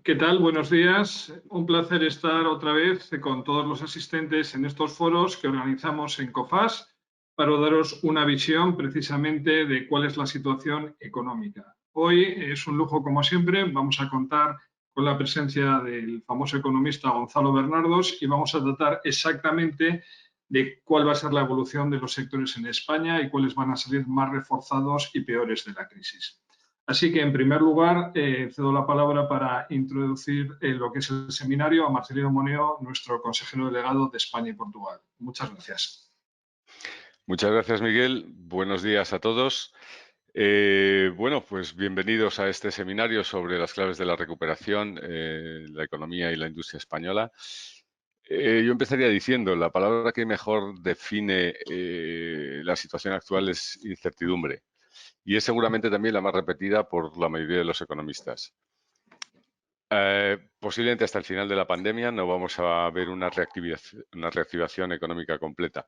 ¿Qué tal? Buenos días. Un placer estar otra vez con todos los asistentes en estos foros que organizamos en COFAS para daros una visión precisamente de cuál es la situación económica. Hoy es un lujo, como siempre, vamos a contar con la presencia del famoso economista Gonzalo Bernardos y vamos a tratar exactamente de cuál va a ser la evolución de los sectores en España y cuáles van a salir más reforzados y peores de la crisis. Así que, en primer lugar, cedo la palabra para introducir lo que es el seminario a Marcelino Moneo, nuestro consejero delegado de España y Portugal. Muchas gracias. Muchas gracias, Miguel. Buenos días a todos. Bueno, pues bienvenidos a este seminario sobre las claves de la recuperación, la economía y la industria española. Yo empezaría diciendo, la palabra que mejor define la situación actual es incertidumbre, y es seguramente también la más repetida por la mayoría de los economistas. Posiblemente hasta el final de la pandemia no vamos a ver una reactivación económica completa.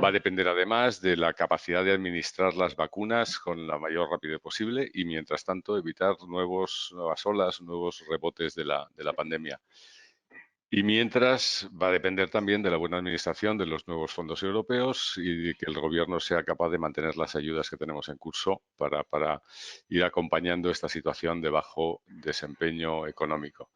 Va a depender además de la capacidad de administrar las vacunas con la mayor rapidez posible y, mientras tanto, evitar nuevas olas, nuevos rebotes de la pandemia. Y mientras va a depender también de la buena administración de los nuevos fondos europeos y de que el Gobierno sea capaz de mantener las ayudas que tenemos en curso para ir acompañando esta situación de bajo desempeño económico.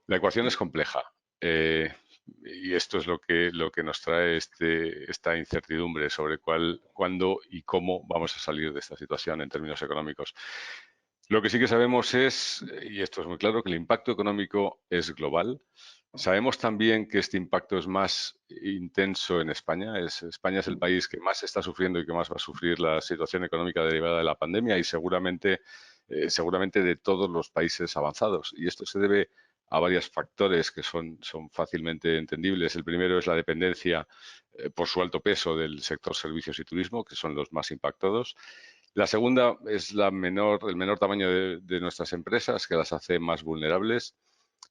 La ecuación es compleja y esto es lo que nos trae esta incertidumbre sobre cuándo y cómo vamos a salir de esta situación en términos económicos. Lo que sí que sabemos es, y esto es muy claro, que el impacto económico es global. Sabemos también que este impacto es más intenso en España. España es el país que más está sufriendo y que más va a sufrir la situación económica derivada de la pandemia y seguramente de todos los países avanzados. Y esto se debe a varios factores que son fácilmente entendibles. El primero es la dependencia por su alto peso del sector servicios y turismo, que son los más impactados. La segunda es el menor tamaño de nuestras empresas, que las hace más vulnerables.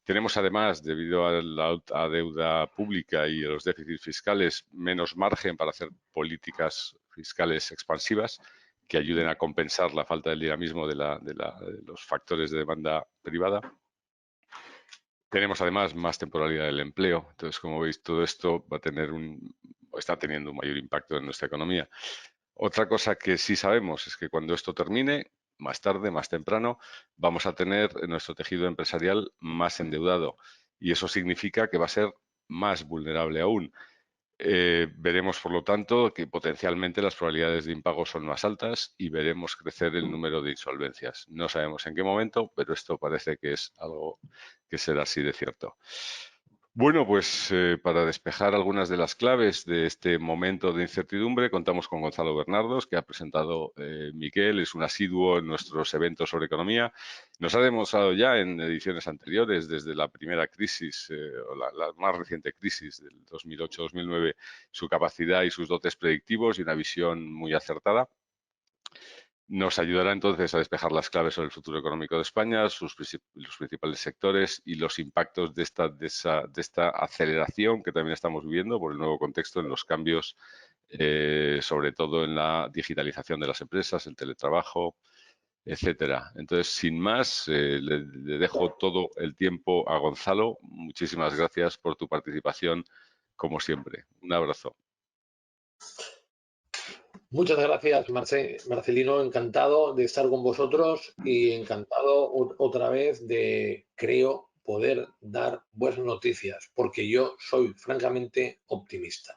Tenemos además, debido a la alta deuda pública y a los déficits fiscales, menos margen para hacer políticas fiscales expansivas que ayuden a compensar la falta de dinamismo de los factores de demanda privada. Tenemos además más temporalidad del empleo. Entonces, como veis, todo esto está teniendo un mayor impacto en nuestra economía. Otra cosa que sí sabemos es que cuando esto termine, más tarde, más temprano, vamos a tener nuestro tejido empresarial más endeudado y eso significa que va a ser más vulnerable aún. Veremos, por lo tanto, que potencialmente las probabilidades de impago son más altas y veremos crecer el número de insolvencias. No sabemos en qué momento, pero esto parece que es algo que será así de cierto. Bueno, pues para despejar algunas de las claves de este momento de incertidumbre, contamos con Gonzalo Bernardos, que ha presentado Miguel, es un asiduo en nuestros eventos sobre economía. Nos ha demostrado ya en ediciones anteriores, desde la primera crisis, o la más reciente crisis del 2008-2009, su capacidad y sus dotes predictivos y una visión muy acertada. Nos ayudará entonces a despejar las claves sobre el futuro económico de España, los principales sectores y los impactos de esta aceleración que también estamos viviendo por el nuevo contexto en los cambios, sobre todo en la digitalización de las empresas, el teletrabajo, etcétera. Entonces, sin más, le dejo todo el tiempo a Gonzalo. Muchísimas gracias por tu participación, como siempre. Un abrazo. Muchas gracias, Marcelino. Encantado de estar con vosotros y encantado otra vez de, creo, poder dar buenas noticias, porque yo soy francamente optimista.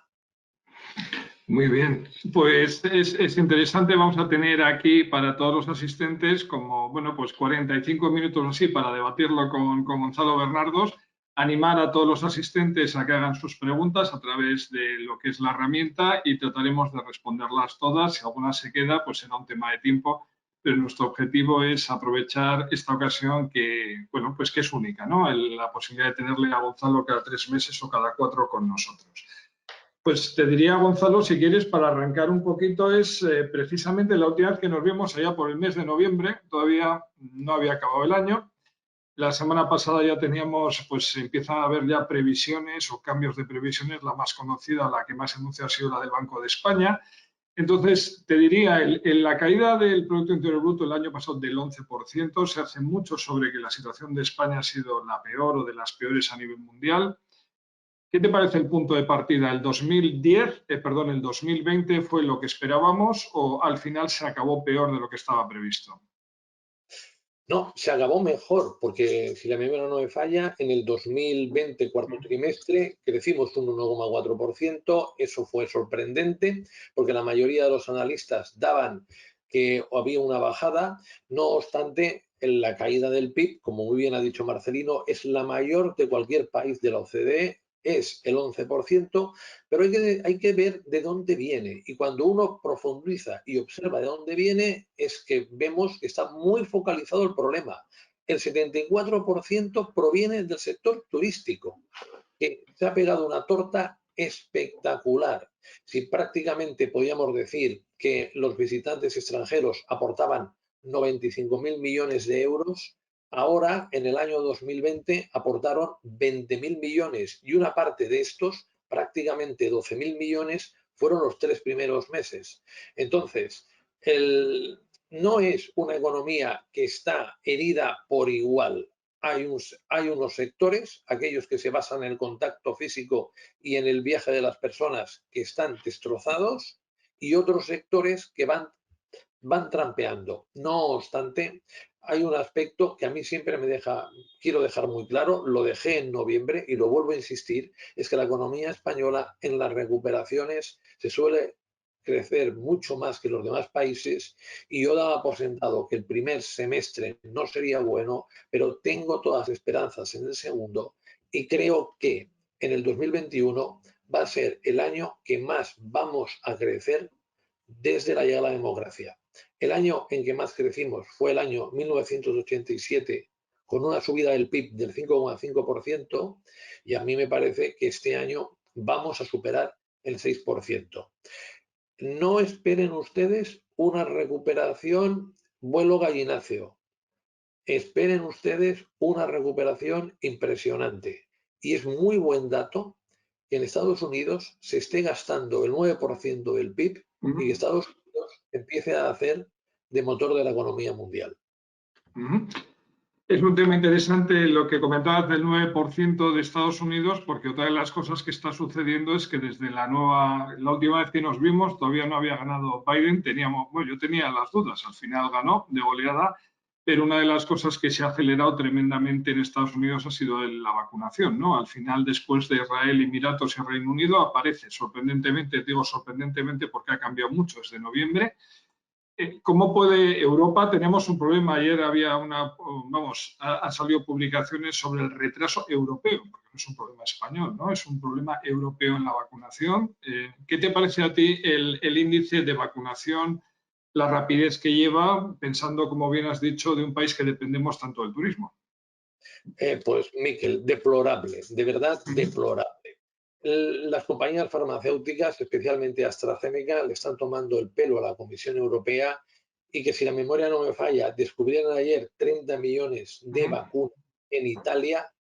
Muy bien, pues es interesante. Vamos a tener aquí para todos los asistentes como, bueno, pues 45 minutos así para debatirlo con Gonzalo Bernardos. Animar a todos los asistentes a que hagan sus preguntas a través de lo que es la herramienta y trataremos de responderlas todas. Si alguna se queda, pues será un tema de tiempo, pero nuestro objetivo es aprovechar esta ocasión que, bueno, pues que es única, ¿no? La posibilidad de tenerle a Gonzalo cada 3 meses o cada 4 con nosotros. Pues te diría, Gonzalo, si quieres, para arrancar un poquito, es precisamente la última vez que nos vimos allá por el mes de noviembre, todavía no había acabado el año. La semana pasada ya teníamos, pues empiezan a haber ya previsiones o cambios de previsiones. La más conocida, la que más anuncia ha sido la del Banco de España. Entonces, te diría, en la caída del Producto Interior Bruto el año pasado del 11%, se hace mucho sobre que la situación de España ha sido la peor o de las peores a nivel mundial. ¿Qué te parece el punto de partida? ¿El 2020 fue lo que esperábamos o al final se acabó peor de lo que estaba previsto? No, se acabó mejor, porque si la memoria no me falla, en el 2020, cuarto trimestre, crecimos un 1,4%. Eso fue sorprendente, porque la mayoría de los analistas daban que había una bajada. No obstante, en la caída del PIB, como muy bien ha dicho Marcelino, es la mayor de cualquier país de la OCDE, es el 11%, pero hay que ver de dónde viene. Y cuando uno profundiza y observa de dónde viene, es que vemos que está muy focalizado el problema. El 74% proviene del sector turístico, que se ha pegado una torta espectacular. Si prácticamente podíamos decir que los visitantes extranjeros aportaban 95.000 millones de euros, ahora en el año 2020 aportaron 20.000 millones y una parte de estos, prácticamente 12.000 millones, fueron los 3 primeros meses. Entonces, no es una economía que está herida por igual. Hay unos sectores, aquellos que se basan en el contacto físico y en el viaje de las personas, que están destrozados, y otros sectores que van trampeando. No obstante, hay un aspecto que a mí siempre quiero dejar muy claro, lo dejé en noviembre y lo vuelvo a insistir, es que la economía española en las recuperaciones se suele crecer mucho más que los demás países, y yo daba por sentado que el primer semestre no sería bueno, pero tengo todas las esperanzas en el segundo y creo que en el 2021 va a ser el año que más vamos a crecer desde la llegada a la democracia. El año en que más crecimos fue el año 1987, con una subida del PIB del 5,5%, y a mí me parece que este año vamos a superar el 6%. No esperen ustedes una recuperación vuelo gallináceo. Esperen ustedes una recuperación impresionante. Y es muy buen dato que en Estados Unidos se esté gastando el 9% del PIB y que Estados Unidos empiece a hacer de motor de la economía mundial. Es un tema interesante lo que comentabas del 9% de Estados Unidos, porque otra de las cosas que está sucediendo es que desde la última vez que nos vimos, todavía no había ganado Biden, yo tenía las dudas, al final ganó de goleada, pero una de las cosas que se ha acelerado tremendamente en Estados Unidos ha sido la vacunación, ¿no? Al final, después de Israel, Emiratos y Reino Unido, aparece sorprendentemente, digo sorprendentemente porque ha cambiado mucho desde noviembre. ¿Cómo puede Europa? Tenemos un problema. Ayer había han salido publicaciones sobre el retraso europeo, porque no es un problema español, ¿no? Es un problema europeo en la vacunación. ¿Qué te parece a ti el índice de vacunación, la rapidez que lleva, pensando, como bien has dicho, de un país que dependemos tanto del turismo? Pues, Miquel, deplorable, de verdad deplorable. Las compañías farmacéuticas, especialmente AstraZeneca, le están tomando el pelo a la Comisión Europea, y que, si la memoria no me falla, descubrieron ayer 30 millones de vacunas en Italia,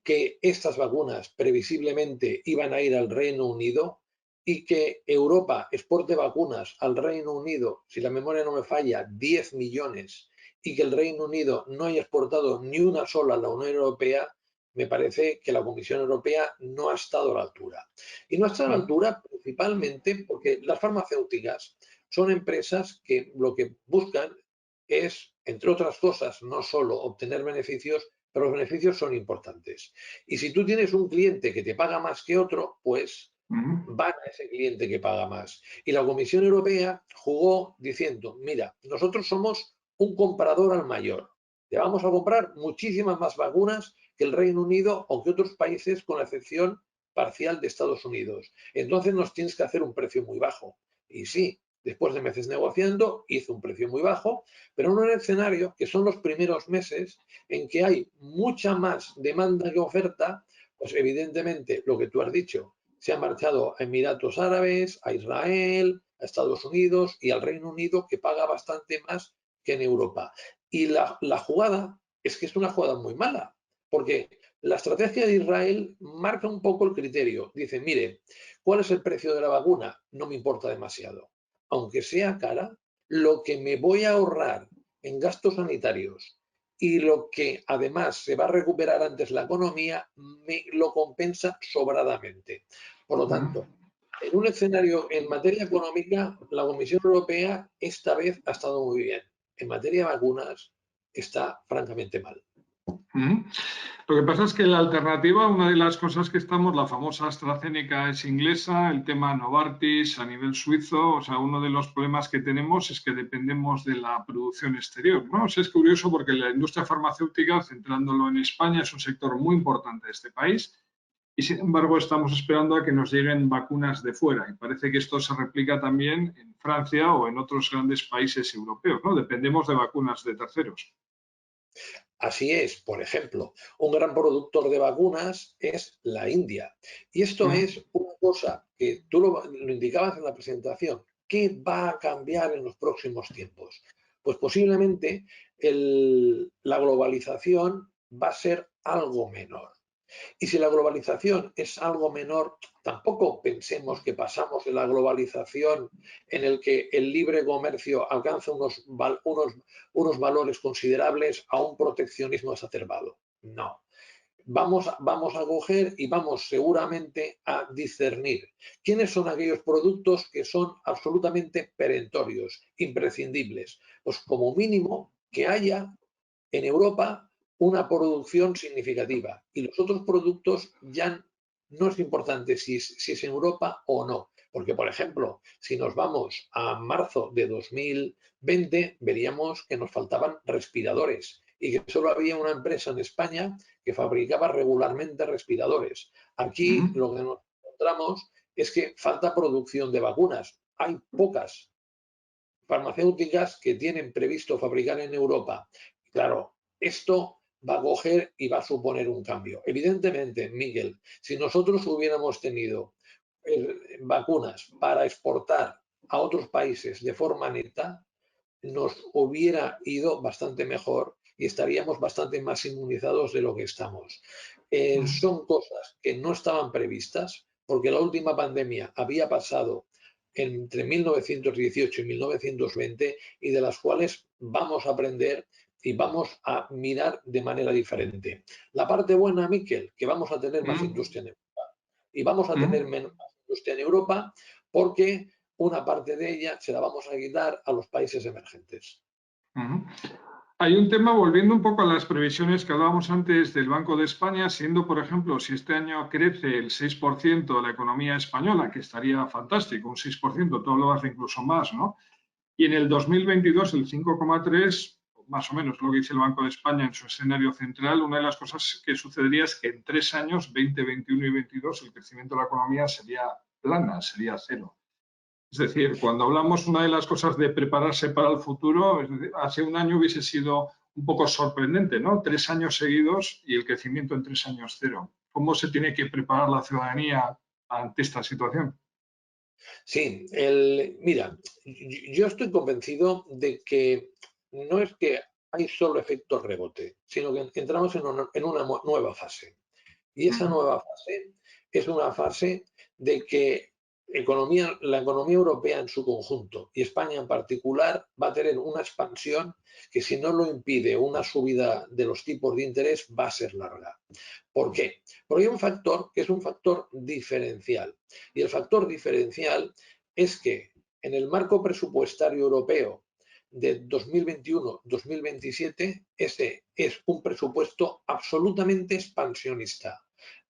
que estas vacunas previsiblemente iban a ir al Reino Unido, y que Europa exporte vacunas al Reino Unido, si la memoria no me falla, 10 millones, y que el Reino Unido no haya exportado ni una sola a la Unión Europea. Me parece que la Comisión Europea no ha estado a la altura. Y no ha estado a la altura principalmente porque las farmacéuticas son empresas que lo que buscan es, entre otras cosas, no solo obtener beneficios, pero los beneficios son importantes. Y si tú tienes un cliente que te paga más que otro, pues van a ese cliente que paga más. Y la Comisión Europea jugó diciendo, mira, nosotros somos un comprador al mayor. Te vamos a comprar muchísimas más vacunas que el Reino Unido o que otros países, con la excepción parcial de Estados Unidos. Entonces nos tienes que hacer un precio muy bajo. Y sí, después de meses negociando, hizo un precio muy bajo, pero en un escenario que son los primeros meses en que hay mucha más demanda que oferta. Pues evidentemente lo que tú has dicho, se ha marchado a Emiratos Árabes, a Israel, a Estados Unidos y al Reino Unido, que paga bastante más que en Europa. Y la jugada es que es una jugada muy mala, porque la estrategia de Israel marca un poco el criterio. Dice, mire, ¿cuál es el precio de la vacuna? No me importa demasiado. aunque sea cara, lo que me voy a ahorrar en gastos sanitarios y lo que además se va a recuperar antes la economía, me lo compensa sobradamente. Por lo tanto, en un escenario en materia económica, la Comisión Europea esta vez ha estado muy bien. En materia de vacunas está francamente mal. Lo que pasa es que la alternativa, una de las cosas que estamos, la famosa AstraZeneca es inglesa, el tema Novartis a nivel suizo, o sea, uno de los problemas que tenemos es que dependemos de la producción exterior, ¿no? O sea, es curioso porque la industria farmacéutica, centrándolo en España, es un sector muy importante de este país y, sin embargo, estamos esperando a que nos lleguen vacunas de fuera y parece que esto se replica también en Francia o en otros grandes países europeos, ¿no? Dependemos de vacunas de terceros. Así es, por ejemplo, un gran productor de vacunas es la India. Y esto es una cosa que tú lo indicabas en la presentación. ¿Qué va a cambiar en los próximos tiempos? Pues posiblemente la globalización va a ser algo menor. Y si la globalización es algo menor, tampoco pensemos que pasamos de la globalización en el que el libre comercio alcanza unos valores considerables a un proteccionismo exacerbado. No. Vamos a coger y vamos seguramente a discernir quiénes son aquellos productos que son absolutamente perentorios, imprescindibles. Pues como mínimo que haya en Europa una producción significativa y los otros productos ya no es importante si es en Europa o no. Porque, por ejemplo, si nos vamos a marzo de 2020, veríamos que nos faltaban respiradores y que solo había una empresa en España que fabricaba regularmente respiradores. Aquí lo que nos encontramos es que falta producción de vacunas. Hay pocas farmacéuticas que tienen previsto fabricar en Europa. Claro, esto va a coger y va a suponer un cambio. Evidentemente, Miguel, si nosotros hubiéramos tenido vacunas para exportar a otros países de forma neta, nos hubiera ido bastante mejor y estaríamos bastante más inmunizados de lo que estamos. Son cosas que no estaban previstas porque la última pandemia había pasado entre 1918 y 1920 y de las cuales vamos a aprender y vamos a mirar de manera diferente. La parte buena, Miquel, que vamos a tener más industria en Europa y vamos a tener menos industria en Europa porque una parte de ella se la vamos a quitar a los países emergentes. Hay un tema, volviendo un poco a las previsiones que hablábamos antes del Banco de España, siendo, por ejemplo, si este año crece el 6% la economía española, que estaría fantástico, un 6%, todo lo hace incluso más, ¿no? Y en el 2022 el 5,3%, más o menos lo que dice el Banco de España en su escenario central, una de las cosas que sucedería es que en 3 años, 20, 21 y 22, el crecimiento de la economía sería plana, sería cero. Es decir, cuando hablamos una de las cosas de prepararse para el futuro, es decir, hace un año hubiese sido un poco sorprendente, ¿no? 3 años seguidos y el crecimiento en 3 años cero. ¿Cómo se tiene que preparar la ciudadanía ante esta situación? Sí, mira, yo estoy convencido de que no es que hay solo efecto rebote, sino que entramos en una nueva fase. Y esa nueva fase es una fase de que la economía europea en su conjunto y España en particular va a tener una expansión que si no lo impide una subida de los tipos de interés va a ser larga. ¿Por qué? Porque hay un factor que es un factor diferencial. Y el factor diferencial es que en el marco presupuestario europeo de 2021-2027, ese es un presupuesto absolutamente expansionista.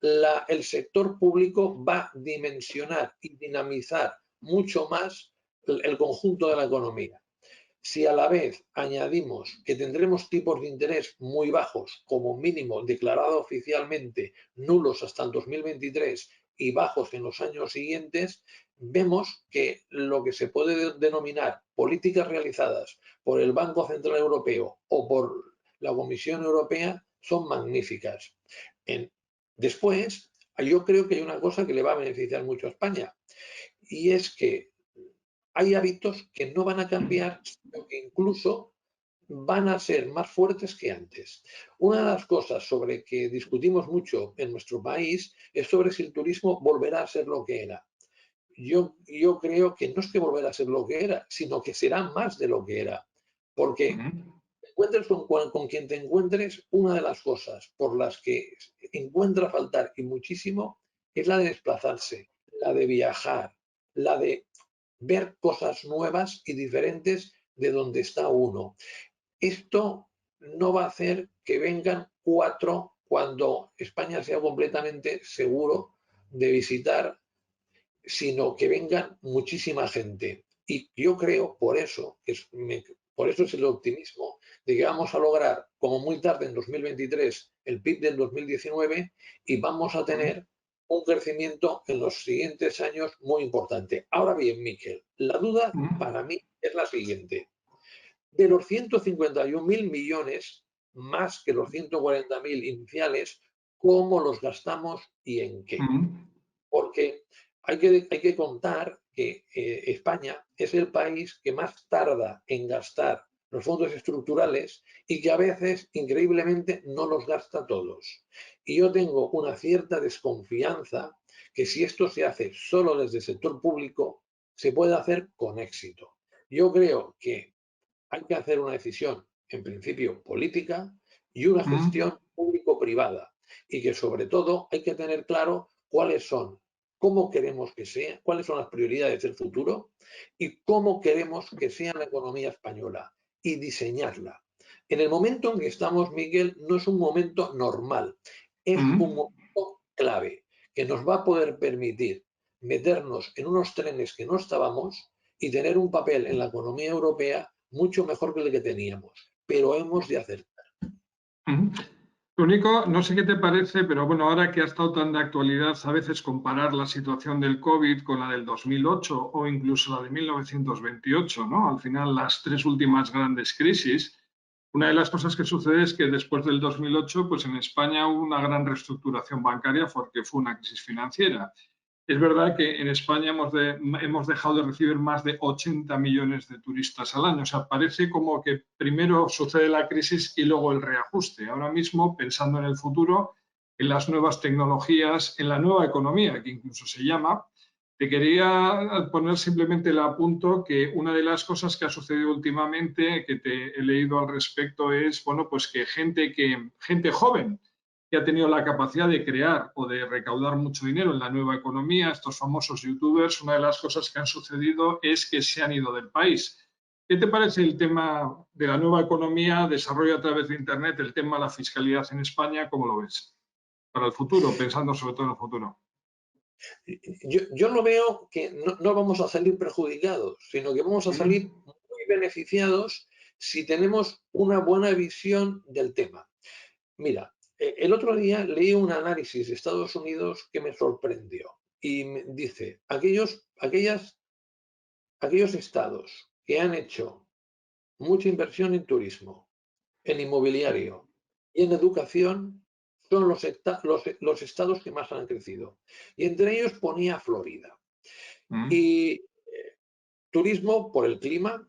El sector público va a dimensionar y dinamizar mucho más el conjunto de la economía. Si a la vez añadimos que tendremos tipos de interés muy bajos, como mínimo declarado oficialmente nulos hasta el 2023 y bajos en los años siguientes, vemos que lo que se puede denominar políticas realizadas por el Banco Central Europeo o por la Comisión Europea son magníficas. Después, yo creo que hay una cosa que le va a beneficiar mucho a España y es que hay hábitos que no van a cambiar, sino que incluso van a ser más fuertes que antes. Una de las cosas sobre que discutimos mucho en nuestro país es sobre si el turismo volverá a ser lo que era. yo creo que no es que volver a ser lo que era, sino que será más de lo que era. Porque te encuentres con quien te encuentres, una de las cosas por las que encuentra faltar y muchísimo es la de desplazarse, la de viajar, la de ver cosas nuevas y diferentes de donde está uno. Esto no va a hacer que vengan 4 cuando España sea completamente seguro de visitar, sino que vengan muchísima gente. Y yo creo, por eso es el optimismo, de que vamos a lograr, como muy tarde en 2023, el PIB del 2019 y vamos a tener un crecimiento en los siguientes años muy importante. Ahora bien, Miquel, la duda para mí es la siguiente. De los 151.000 millones, más que los 140.000 iniciales, ¿cómo los gastamos y en qué? Porque hay que contar que España es el país que más tarda en gastar los fondos estructurales y que a veces, increíblemente, no los gasta todos. Y yo tengo una cierta desconfianza que si esto se hace solo desde el sector público, se puede hacer con éxito. Yo creo que hay que hacer una decisión, en principio, política y una gestión público-privada. Y que sobre todo hay que tener claro cuáles son, cómo queremos que sea, cuáles son las prioridades del futuro y cómo queremos que sea la economía española y diseñarla. En el momento en que estamos, Miguel, no es un momento normal, es un momento clave que nos va a poder permitir meternos en unos trenes que no estábamos y tener un papel en la economía europea mucho mejor que el que teníamos, pero hemos de acertar. Lo único, no sé qué te parece, pero bueno, ahora que ha estado tan de actualidad, a veces comparar la situación del COVID con la del 2008 o incluso la de 1928, ¿no? Al final, las 3 últimas grandes crisis. Una de las cosas que sucede es que después del 2008, pues en España hubo una gran reestructuración bancaria porque fue una crisis financiera. Es verdad que en España hemos dejado de recibir más de 80 millones de turistas al año. O sea, parece como que primero sucede la crisis y luego el reajuste. Ahora mismo, pensando en el futuro, en las nuevas tecnologías, en la nueva economía, que incluso se llama, te quería poner simplemente el apunto que una de las cosas que ha sucedido últimamente, que te he leído al respecto, es, bueno, pues que gente joven que ha tenido la capacidad de crear o de recaudar mucho dinero en la nueva economía, estos famosos youtubers, una de las cosas que han sucedido es que se han ido del país. ¿Qué te parece el tema de la nueva economía, desarrollo a través de Internet, el tema de la fiscalidad en España? ¿Cómo lo ves? Para el futuro, pensando sobre todo en el futuro. Yo lo veo que no vamos a salir perjudicados, sino que vamos a salir muy beneficiados si tenemos una buena visión del tema. Mira, el otro día leí un análisis de Estados Unidos que me sorprendió y me dice, aquellos estados que han hecho mucha inversión en turismo, en inmobiliario y en educación son los estados que más han crecido. Y entre ellos ponía Florida. Y turismo por el clima,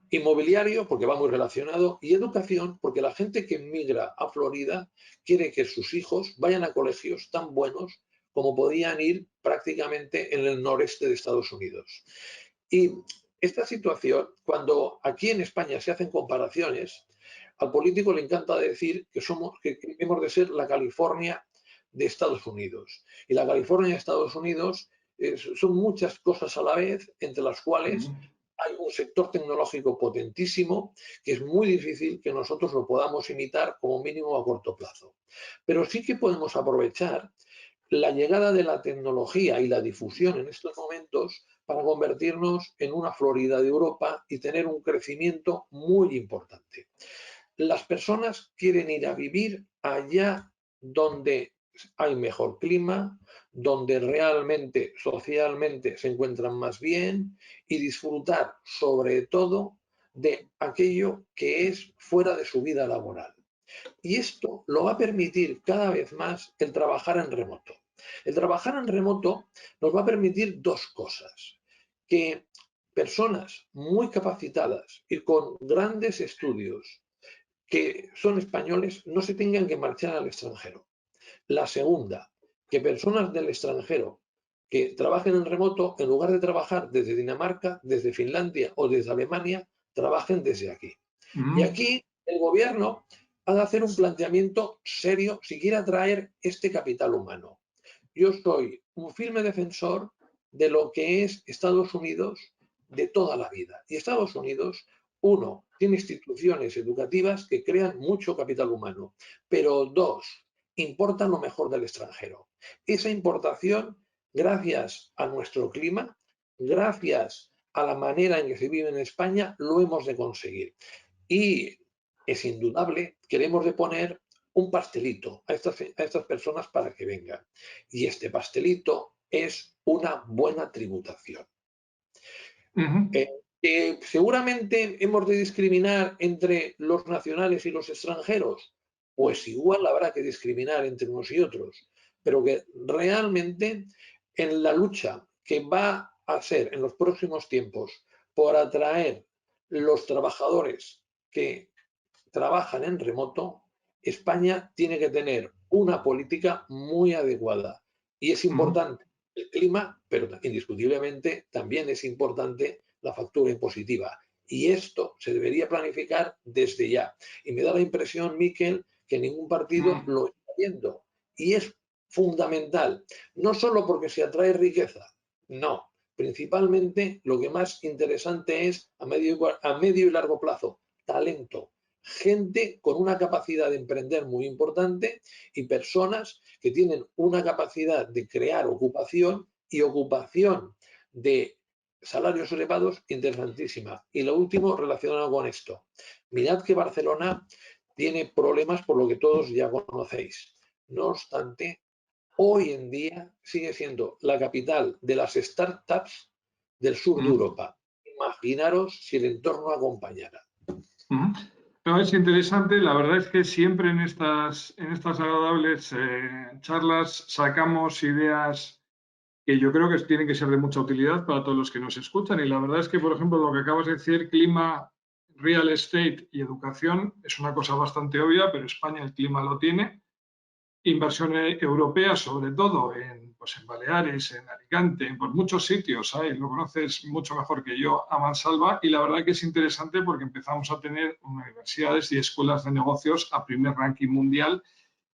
inmobiliario porque va muy relacionado y educación porque la gente que migra a Florida quiere que sus hijos vayan a colegios tan buenos como podían ir prácticamente en el noreste de Estados Unidos. Y esta situación, cuando aquí en España se hacen comparaciones, al político le encanta decir que hemos de ser la California de Estados Unidos. Y la California de Estados Unidos son muchas cosas a la vez, entre las cuales hay un sector tecnológico potentísimo que es muy difícil que nosotros lo podamos imitar como mínimo a corto plazo. Pero sí que podemos aprovechar la llegada de la tecnología y la difusión en estos momentos para convertirnos en una Florida de Europa y tener un crecimiento muy importante. Las personas quieren ir a vivir allá donde hay mejor clima, donde realmente socialmente se encuentran más bien y disfrutar sobre todo de aquello que es fuera de su vida laboral. Y esto lo va a permitir cada vez más el trabajar en remoto. El trabajar en remoto nos va a permitir 2 cosas. Que personas muy capacitadas y con grandes estudios que son españoles no se tengan que marchar al extranjero. La segunda, que personas del extranjero que trabajen en remoto, en lugar de trabajar desde Dinamarca, desde Finlandia o desde Alemania, trabajen desde aquí. Y aquí el gobierno ha de hacer un planteamiento serio si quiere atraer este capital humano. Yo soy un firme defensor de lo que es Estados Unidos de toda la vida. Y Estados Unidos, uno, tiene instituciones educativas que crean mucho capital humano, pero dos, importan lo mejor del extranjero. Esa importación, gracias a nuestro clima, gracias a la manera en que se vive en España, lo hemos de conseguir. Y es indudable que le hemos de poner un pastelito a estas personas para que vengan. Y este pastelito es una buena tributación. Seguramente hemos de discriminar entre los nacionales y los extranjeros. Pues igual habrá que discriminar entre unos y otros. Pero que realmente en la lucha que va a ser en los próximos tiempos por atraer los trabajadores que trabajan en remoto, España tiene que tener una política muy adecuada. Y es importante el clima, pero indiscutiblemente también es importante la factura impositiva. Y esto se debería planificar desde ya. Y me da la impresión, Miquel, que ningún partido lo está viendo. Y es fundamental, no solo porque se atrae riqueza, no. Principalmente lo que más interesante es a medio y largo plazo, talento. Gente con una capacidad de emprender muy importante y personas que tienen una capacidad de crear ocupación y ocupación de salarios elevados interesantísima. Y lo último relacionado con esto. Mirad que Barcelona tiene problemas por lo que todos ya conocéis. No obstante, hoy en día sigue siendo la capital de las startups del sur de Europa. Imaginaros si el entorno acompañara. No, es interesante, la verdad es que siempre en estas agradables charlas sacamos ideas que yo creo que tienen que ser de mucha utilidad para todos los que nos escuchan. Y la verdad es que, por ejemplo, lo que acabas de decir, clima, real estate y educación, es una cosa bastante obvia, pero España el clima lo tiene. Inversión europea, sobre todo pues en Baleares, en Alicante, por muchos sitios, ¿sabes? Lo conoces mucho mejor que yo, a mansalva, y la verdad que es interesante porque empezamos a tener universidades y escuelas de negocios a primer ranking mundial,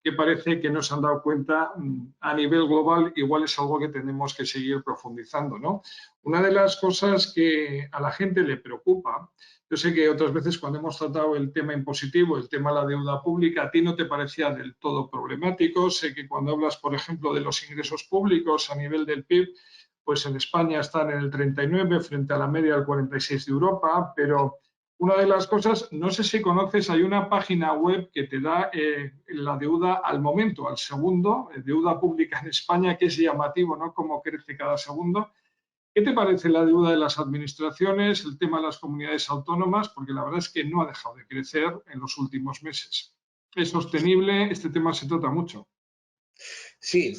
que parece que no se han dado cuenta a nivel global, igual es algo que tenemos que seguir profundizando, ¿no? Una de las cosas que a la gente le preocupa, yo sé que otras veces cuando hemos tratado el tema impositivo, el tema de la deuda pública, a ti no te parecía del todo problemático. Sé que cuando hablas, por ejemplo, de los ingresos públicos a nivel del PIB, pues en España están en el 39 frente a la media del 46 de Europa, pero una de las cosas, no sé si conoces, hay una página web que te da la deuda al momento, al segundo, deuda pública en España, que es llamativo, ¿no? Cómo crece cada segundo. ¿Qué te parece la deuda de las administraciones, el tema de las comunidades autónomas? Porque la verdad es que no ha dejado de crecer en los últimos meses. ¿Es sostenible? Este tema se trata mucho. Sí,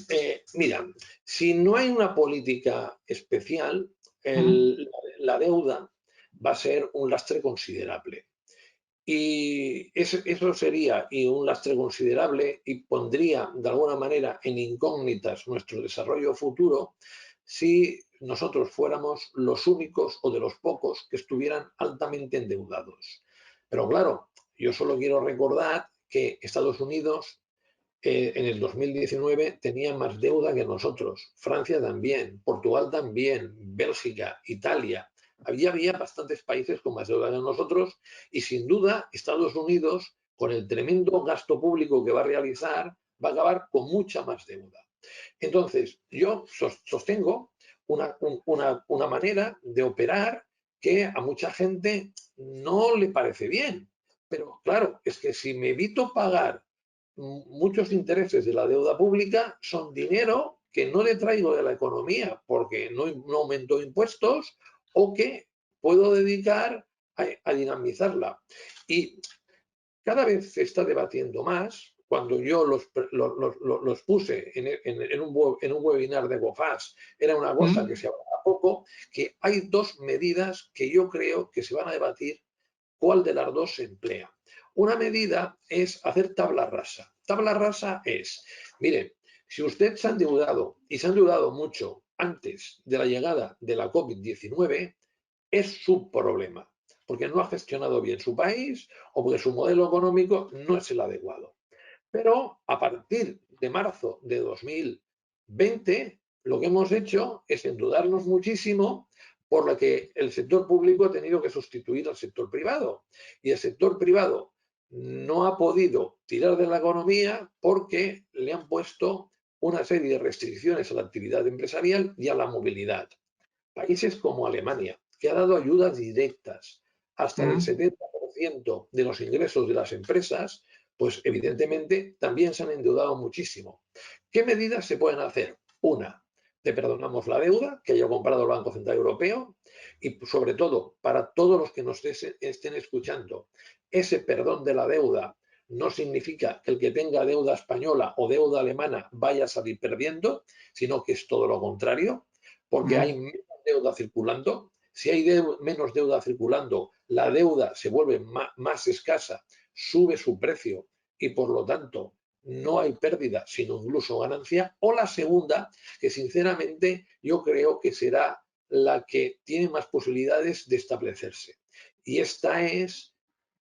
mira, si no hay una política especial, la deuda va a ser un lastre considerable. Y eso sería un lastre considerable y pondría de alguna manera en incógnitas nuestro desarrollo futuro si nosotros fuéramos los únicos o de los pocos que estuvieran altamente endeudados. Pero claro, yo solo quiero recordar que Estados Unidos en el 2019 tenía más deuda que nosotros, Francia también, Portugal también, Bélgica, Italia. Había bastantes países con más deuda que nosotros y sin duda Estados Unidos, con el tremendo gasto público que va a realizar, va a acabar con mucha más deuda. Entonces, yo sostengo una manera de operar que a mucha gente no le parece bien. Pero claro, es que si me evito pagar muchos intereses de la deuda pública, son dinero que no le traigo de la economía porque no aumento impuestos o que puedo dedicar a dinamizarla. Y cada vez se está debatiendo más. Cuando yo los puse en un webinar de GoFast, era una cosa que se hablaba poco, que hay dos medidas que yo creo que se van a debatir cuál de las dos se emplea. Una medida es hacer tabla rasa. Tabla rasa es, mire, si usted se ha endeudado y se ha endeudado mucho antes de la llegada de la COVID-19 es su problema, porque no ha gestionado bien su país o porque su modelo económico no es el adecuado. Pero a partir de marzo de 2020, lo que hemos hecho es endeudarnos muchísimo, por lo que el sector público ha tenido que sustituir al sector privado. Y el sector privado no ha podido tirar de la economía porque le han puesto una serie de restricciones a la actividad empresarial y a la movilidad. Países como Alemania, que ha dado ayudas directas hasta el 70% de los ingresos de las empresas, pues evidentemente también se han endeudado muchísimo. ¿Qué medidas se pueden hacer? Una, te perdonamos la deuda que haya comprado el Banco Central Europeo y sobre todo para todos los que nos estén escuchando, ese perdón de la deuda no significa que el que tenga deuda española o deuda alemana vaya a salir perdiendo, sino que es todo lo contrario, porque hay menos deuda circulando. Si hay menos deuda circulando, la deuda se vuelve más escasa, sube su precio y por lo tanto no hay pérdida, sino incluso ganancia. O la segunda, que sinceramente yo creo que será la que tiene más posibilidades de establecerse. Y esta es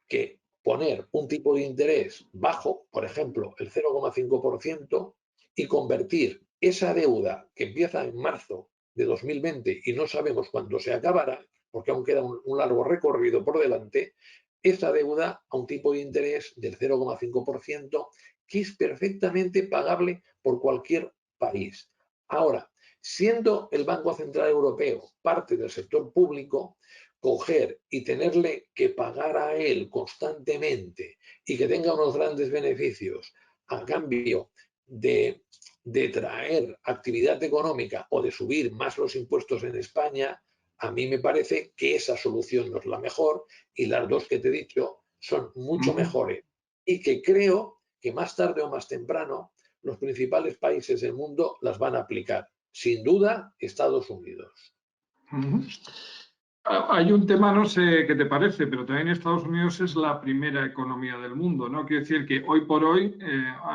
que poner un tipo de interés bajo, por ejemplo, el 0,5%, y convertir esa deuda que empieza en marzo de 2020 y no sabemos cuándo se acabará, porque aún queda un largo recorrido por delante, esa deuda a un tipo de interés del 0,5%, que es perfectamente pagable por cualquier país. Ahora, siendo el Banco Central Europeo parte del sector público, coger y tenerle que pagar a él constantemente y que tenga unos grandes beneficios a cambio de traer actividad económica o de subir más los impuestos en España, a mí me parece que esa solución no es la mejor y las dos que te he dicho son mucho mejores y que creo que más tarde o más temprano los principales países del mundo las van a aplicar. Sin duda, Estados Unidos. Hay un tema, no sé qué te parece, pero también Estados Unidos es la primera economía del mundo, ¿no? Quiere decir que hoy por hoy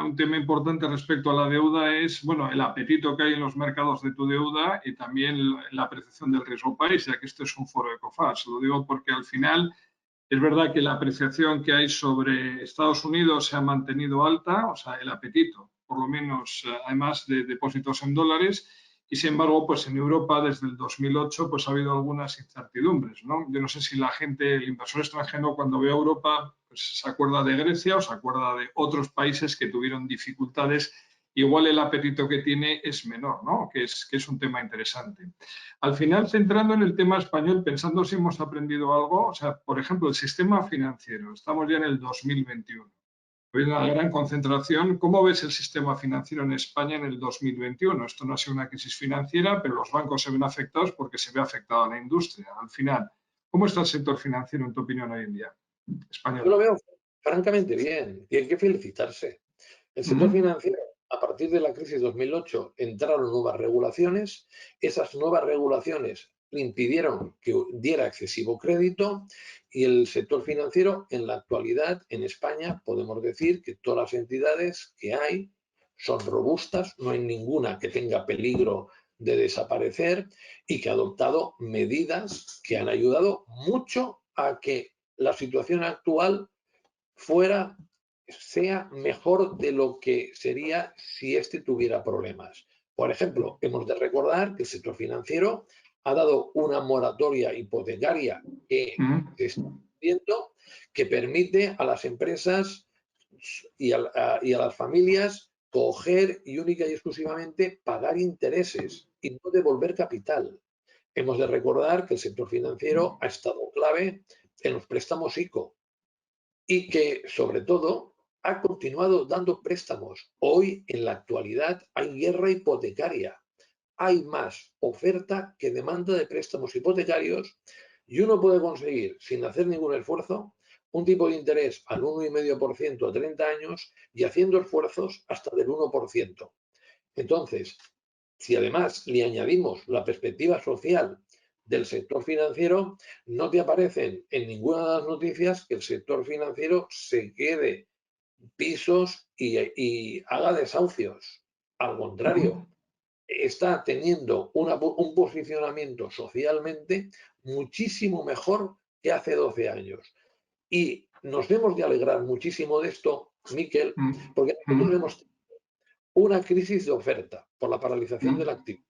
un tema importante respecto a la deuda es, bueno, el apetito que hay en los mercados de tu deuda y también la apreciación del riesgo país, ya que este es un foro de COFAS. Lo digo porque al final es verdad que la apreciación que hay sobre Estados Unidos se ha mantenido alta, o sea, el apetito, por lo menos, además de depósitos en dólares. Y sin embargo, pues en Europa desde el 2008 pues ha habido algunas incertidumbres, ¿no? Yo no sé si la gente, el inversor extranjero cuando ve a Europa pues se acuerda de Grecia o se acuerda de otros países que tuvieron dificultades. Igual el apetito que tiene es menor, ¿no? Que es un tema interesante. Al final, centrando en el tema español, pensando si hemos aprendido algo, o sea, por ejemplo, el sistema financiero, estamos ya en el 2021. Hay una gran concentración. ¿Cómo ves el sistema financiero en España en el 2021? Esto no ha sido una crisis financiera, pero los bancos se ven afectados porque se ve afectada la industria. Al final, ¿cómo está el sector financiero en tu opinión hoy en día? Español. Yo lo veo francamente bien y hay que felicitarse. El sector financiero, a partir de la crisis 2008, entraron nuevas regulaciones. Esas nuevas regulaciones le impidieron que diera excesivo crédito y el sector financiero, en la actualidad, en España, podemos decir que todas las entidades que hay son robustas, no hay ninguna que tenga peligro de desaparecer y que ha adoptado medidas que han ayudado mucho a que la situación actual sea mejor de lo que sería si este tuviera problemas. Por ejemplo, hemos de recordar que el sector financiero ha dado una moratoria hipotecaria que está haciendo, que permite a las empresas y a las familias coger y única y exclusivamente pagar intereses y no devolver capital. Hemos de recordar que el sector financiero ha estado clave en los préstamos ICO, y que, sobre todo, ha continuado dando préstamos. Hoy, en la actualidad, hay guerra hipotecaria. Hay más oferta que demanda de préstamos hipotecarios y uno puede conseguir, sin hacer ningún esfuerzo, un tipo de interés al 1,5% a 30 años y haciendo esfuerzos hasta del 1%. Entonces, si además le añadimos la perspectiva social del sector financiero, no te aparecen en ninguna de las noticias que el sector financiero se quede pisos y haga desahucios. Al contrario, está teniendo un posicionamiento socialmente muchísimo mejor que hace 12 años. Y nos debemos de alegrar muchísimo de esto, Miquel, porque nosotros hemos tenido una crisis de oferta por la paralización de la actividad,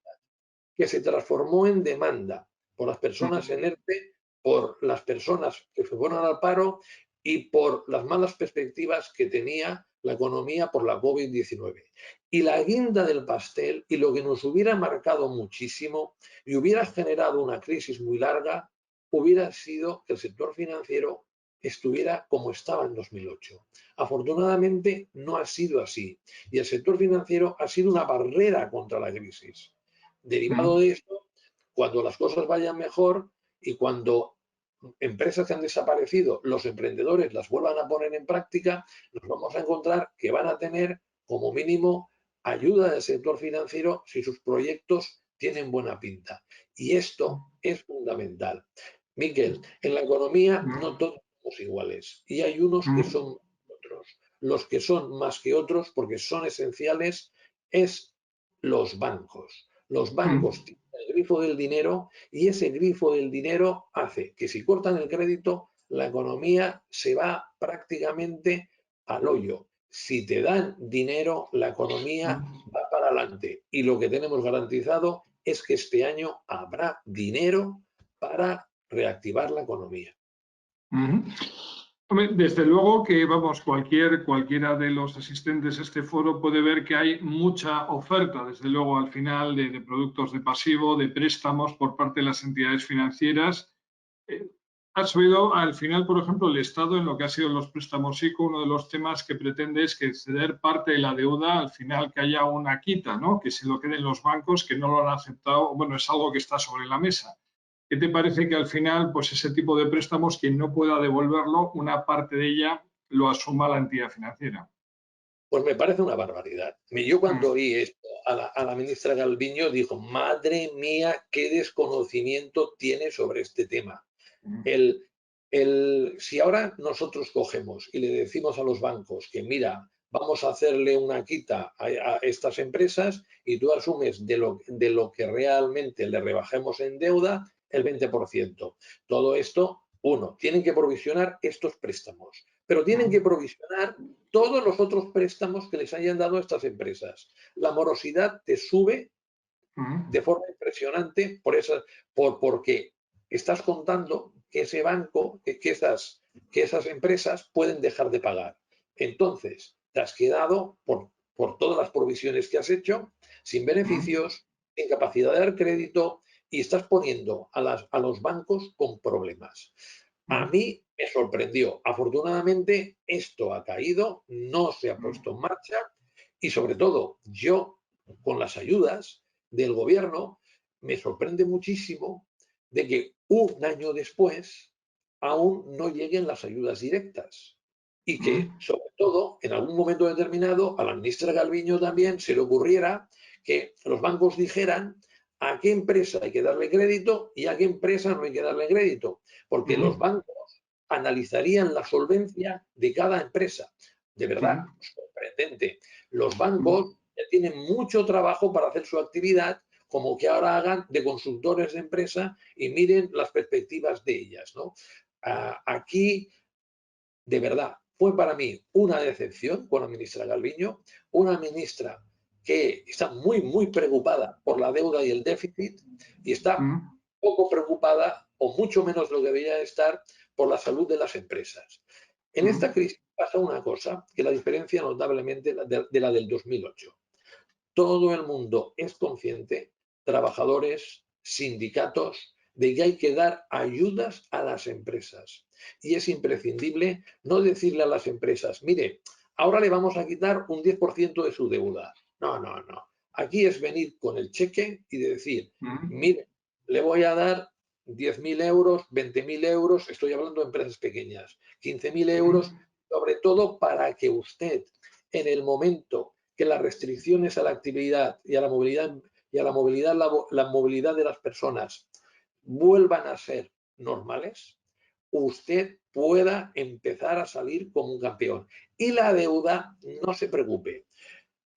que se transformó en demanda por las personas en ERTE, por las personas que se fueron al paro y por las malas perspectivas que tenía la economía por la COVID-19. Y la guinda del pastel, y lo que nos hubiera marcado muchísimo y hubiera generado una crisis muy larga, hubiera sido que el sector financiero estuviera como estaba en 2008. Afortunadamente no ha sido así y el sector financiero ha sido una barrera contra la crisis. Derivado de esto, cuando las cosas vayan mejor y cuando empresas que han desaparecido, los emprendedores las vuelvan a poner en práctica, nos vamos a encontrar que van a tener como mínimo ayuda del sector financiero si sus proyectos tienen buena pinta. Y esto es fundamental. Miquel, en la economía no todos somos iguales y hay unos que son más que otros. Los que son más que otros, porque son esenciales, es los bancos. Los bancos tienen el grifo del dinero y ese grifo del dinero hace que si cortan el crédito, la economía se va prácticamente al hoyo. Si te dan dinero, la economía va para adelante. Y lo que tenemos garantizado es que este año habrá dinero para reactivar la economía. Hombre, desde luego que, vamos, cualquiera de los asistentes a este foro puede ver que hay mucha oferta, desde luego, al final, de productos de pasivo, de préstamos por parte de las entidades financieras. Ha subido, al final, por ejemplo, el Estado, en lo que ha sido los préstamos ICO, uno de los temas que pretende es que ceder parte de la deuda, al final, que haya una quita, ¿no? Que se lo queden los bancos, que no lo han aceptado. Bueno, es algo que está sobre la mesa. ¿Qué te parece que al final, pues ese tipo de préstamos, quien no pueda devolverlo, una parte de ella lo asuma la entidad financiera? Pues me parece una barbaridad. Yo cuando oí esto a la ministra Calviño dijo, madre mía, qué desconocimiento tiene sobre este tema. Si ahora nosotros cogemos y le decimos a los bancos que mira, vamos a hacerle una quita a estas empresas y tú asumes de lo que realmente le rebajemos en deuda el 20%. Todo esto, uno, tienen que provisionar estos préstamos, pero tienen que provisionar todos los otros préstamos que les hayan dado a estas empresas. La morosidad te sube de forma impresionante porque estás contando que ese banco, que esas empresas pueden dejar de pagar. Entonces, te has quedado por todas las provisiones que has hecho, sin beneficios, sin capacidad de dar crédito y estás poniendo a los bancos con problemas. A mí me sorprendió. Afortunadamente, esto ha caído, no se ha puesto en marcha y sobre todo yo, con las ayudas del gobierno, me sorprende muchísimo de que un año después aún no lleguen las ayudas directas y que, sobre todo, en algún momento determinado, a la ministra Calviño también se le ocurriera que los bancos dijeran a qué empresa hay que darle crédito y a qué empresa no hay que darle crédito, porque los bancos analizarían la solvencia de cada empresa. De verdad, sorprendente. Los bancos ya tienen mucho trabajo para hacer su actividad, como que ahora hagan de consultores de empresa y miren las perspectivas de ellas, ¿no? Aquí, de verdad, fue para mí una decepción con la ministra Calviño, una ministra que está muy, muy preocupada por la deuda y el déficit y está poco preocupada, o mucho menos lo que debería estar, por la salud de las empresas. En esta crisis pasa una cosa que la diferencia notablemente de la del 2008. Todo el mundo es consciente, trabajadores, sindicatos, de que hay que dar ayudas a las empresas. Y es imprescindible no decirle a las empresas, mire, ahora le vamos a quitar un 10% de su deuda. No, no, no. Aquí es venir con el cheque y decir, mire, le voy a dar 10.000 euros, 20.000 euros, estoy hablando de empresas pequeñas, 15.000 euros, sobre todo para que usted, en el momento que las restricciones a la actividad y a la movilidad la movilidad de las personas vuelvan a ser normales, usted pueda empezar a salir como un campeón. Y la deuda, no se preocupe.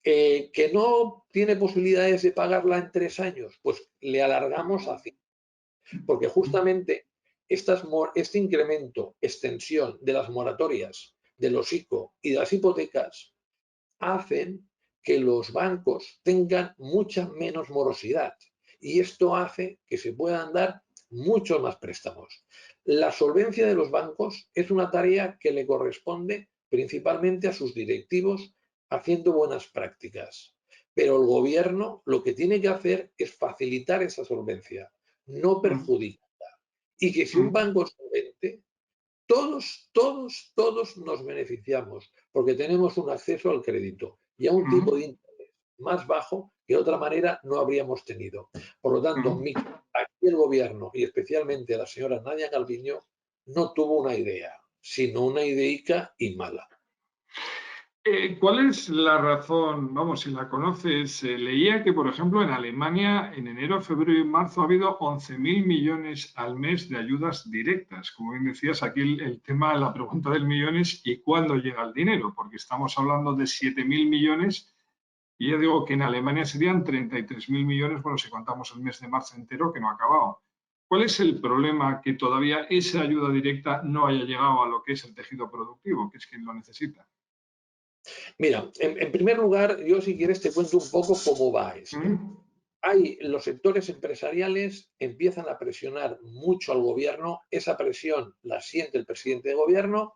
¿Que no tiene posibilidades de pagarla en 3 años? Pues le alargamos a 5. Porque justamente este incremento, extensión de las moratorias, de los ICO y de las hipotecas, hacen que los bancos tengan mucha menos morosidad. Y esto hace que se puedan dar muchos más préstamos. La solvencia de los bancos es una tarea que le corresponde principalmente a sus directivos haciendo buenas prácticas. Pero el gobierno lo que tiene que hacer es facilitar esa solvencia, no perjudicarla. Y que si un banco es solvente, todos nos beneficiamos porque tenemos un acceso al crédito y a un tipo de interés más bajo que de otra manera no habríamos tenido. Por lo tanto, aquí el gobierno y especialmente la señora Nadia Calviño no tuvo una idea, sino una ideica y mala. ¿Cuál es la razón? Vamos, si la conoces, leía que, por ejemplo, en Alemania, en enero, febrero y marzo ha habido 11.000 millones al mes de ayudas directas. Como bien decías, aquí el tema, la pregunta del millón es ¿y cuándo llega el dinero? Porque estamos hablando de 7.000 millones y yo digo que en Alemania serían 33.000 millones, bueno, si contamos el mes de marzo entero, que no ha acabado. ¿Cuál es el problema que todavía esa ayuda directa no haya llegado a lo que es el tejido productivo, que es quien lo necesita? Mira, en primer lugar, yo si quieres te cuento un poco cómo va esto. Los sectores empresariales empiezan a presionar mucho al gobierno, esa presión la siente el presidente de gobierno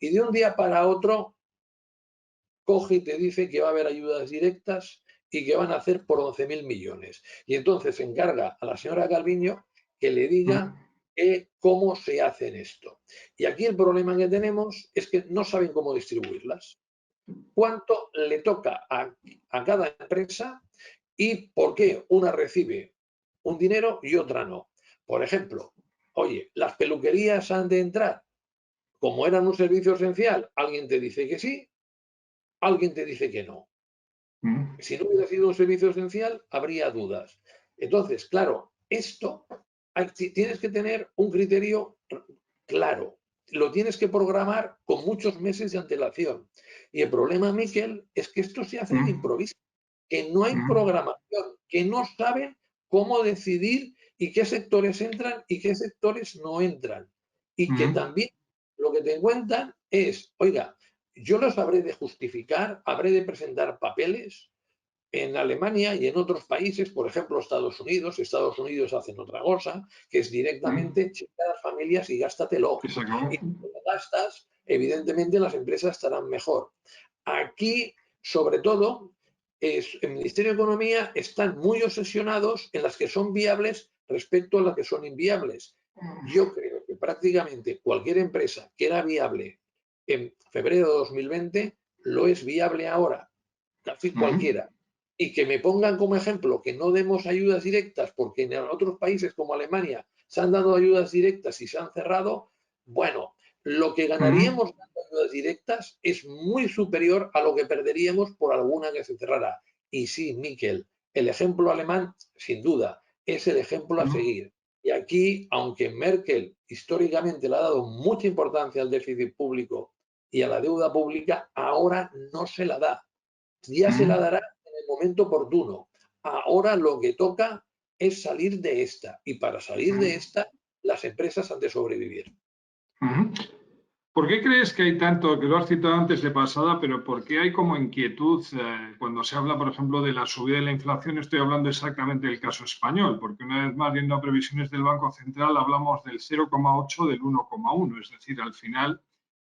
y de un día para otro coge y te dice que va a haber ayudas directas y que van a hacer por 11.000 millones. Y entonces encarga a la señora Calviño que le diga cómo se hace esto. Y aquí el problema que tenemos es que no saben cómo distribuirlas. ¿Cuánto le toca a cada empresa y por qué una recibe un dinero y otra no? Por ejemplo, oye, las peluquerías han de entrar. Como eran un servicio esencial, alguien te dice que sí, alguien te dice que no. Si no hubiera sido un servicio esencial, habría dudas. Entonces, claro, esto tienes que tener un criterio claro. Lo tienes que programar con muchos meses de antelación. Y el problema, Miquel, es que esto se hace de improviso, que no hay programación, que no saben cómo decidir y qué sectores entran y qué sectores no entran. Y que también lo que te cuentan es, oiga, yo los habré de justificar, habré de presentar papeles. En Alemania y en otros países, por ejemplo Estados Unidos hacen otra cosa, que es directamente checar a las familias y gástatelo. Y si lo gastas, evidentemente las empresas estarán mejor. Aquí, sobre todo, el Ministerio de Economía están muy obsesionados en las que son viables respecto a las que son inviables. Yo creo que prácticamente cualquier empresa que era viable en febrero de 2020 lo es viable ahora, casi cualquiera. Y que me pongan como ejemplo que no demos ayudas directas porque en otros países como Alemania se han dado ayudas directas y se han cerrado, bueno, lo que ganaríamos dando ayudas directas es muy superior a lo que perderíamos por alguna que se cerrara. Y sí, Miquel, el ejemplo alemán, sin duda, es el ejemplo a seguir. Y aquí, aunque Merkel históricamente le ha dado mucha importancia al déficit público y a la deuda pública, ahora no se la da. Ya se la dará en el momento oportuno. Ahora lo que toca es salir de esta. Y para salir de esta, las empresas han de sobrevivir. ¿Por qué crees que hay tanto, que lo has citado antes de pasada, pero por qué hay como inquietud cuando se habla, por ejemplo, de la subida de la inflación? Estoy hablando exactamente del caso español, porque una vez más, viendo previsiones del Banco Central, hablamos del 0,8, del 1,1, es decir, al final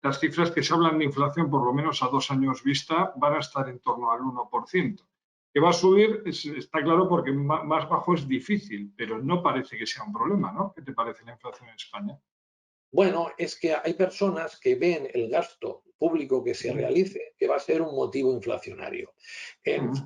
las cifras que se hablan de inflación, por lo menos a 2 años vista, van a estar en torno al 1%. Que va a subir, está claro, porque más bajo es difícil, pero no parece que sea un problema, ¿no? ¿Qué te parece la inflación en España? Bueno, es que hay personas que ven el gasto público que se realice que va a ser un motivo inflacionario.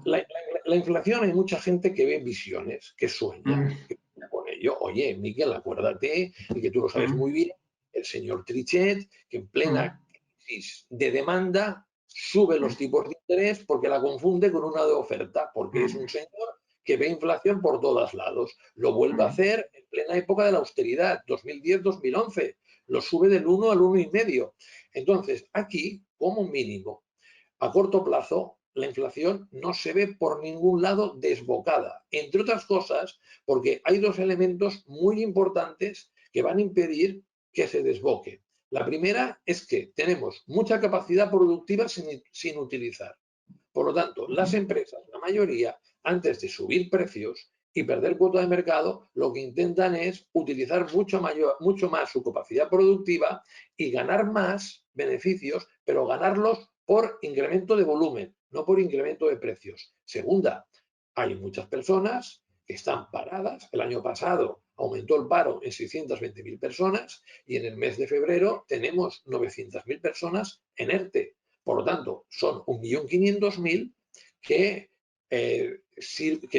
La inflación, hay mucha gente que ve visiones, que sueña, que sueña con ello. Oye, Miguel, acuérdate, y que tú lo sabes muy bien, el señor Trichet, que en plena crisis de demanda sube los tipos de interés porque la confunde con una de oferta, porque es un señor que ve inflación por todos lados. Lo vuelve a hacer en plena época de la austeridad, 2010-2011. Lo sube del 1 al 1,5. Entonces, aquí, como mínimo, a corto plazo, la inflación no se ve por ningún lado desbocada, entre otras cosas porque hay dos elementos muy importantes que van a impedir que se desboque. La primera es que tenemos mucha capacidad productiva sin utilizar. Por lo tanto, las empresas, la mayoría, antes de subir precios y perder cuota de mercado, lo que intentan es utilizar mucho más su capacidad productiva y ganar más beneficios, pero ganarlos por incremento de volumen, no por incremento de precios. Segunda, hay muchas personas que están paradas. El año pasado aumentó el paro en 620.000 personas y en el mes de febrero tenemos 900.000 personas en ERTE. Por lo tanto, son 1.500.000 que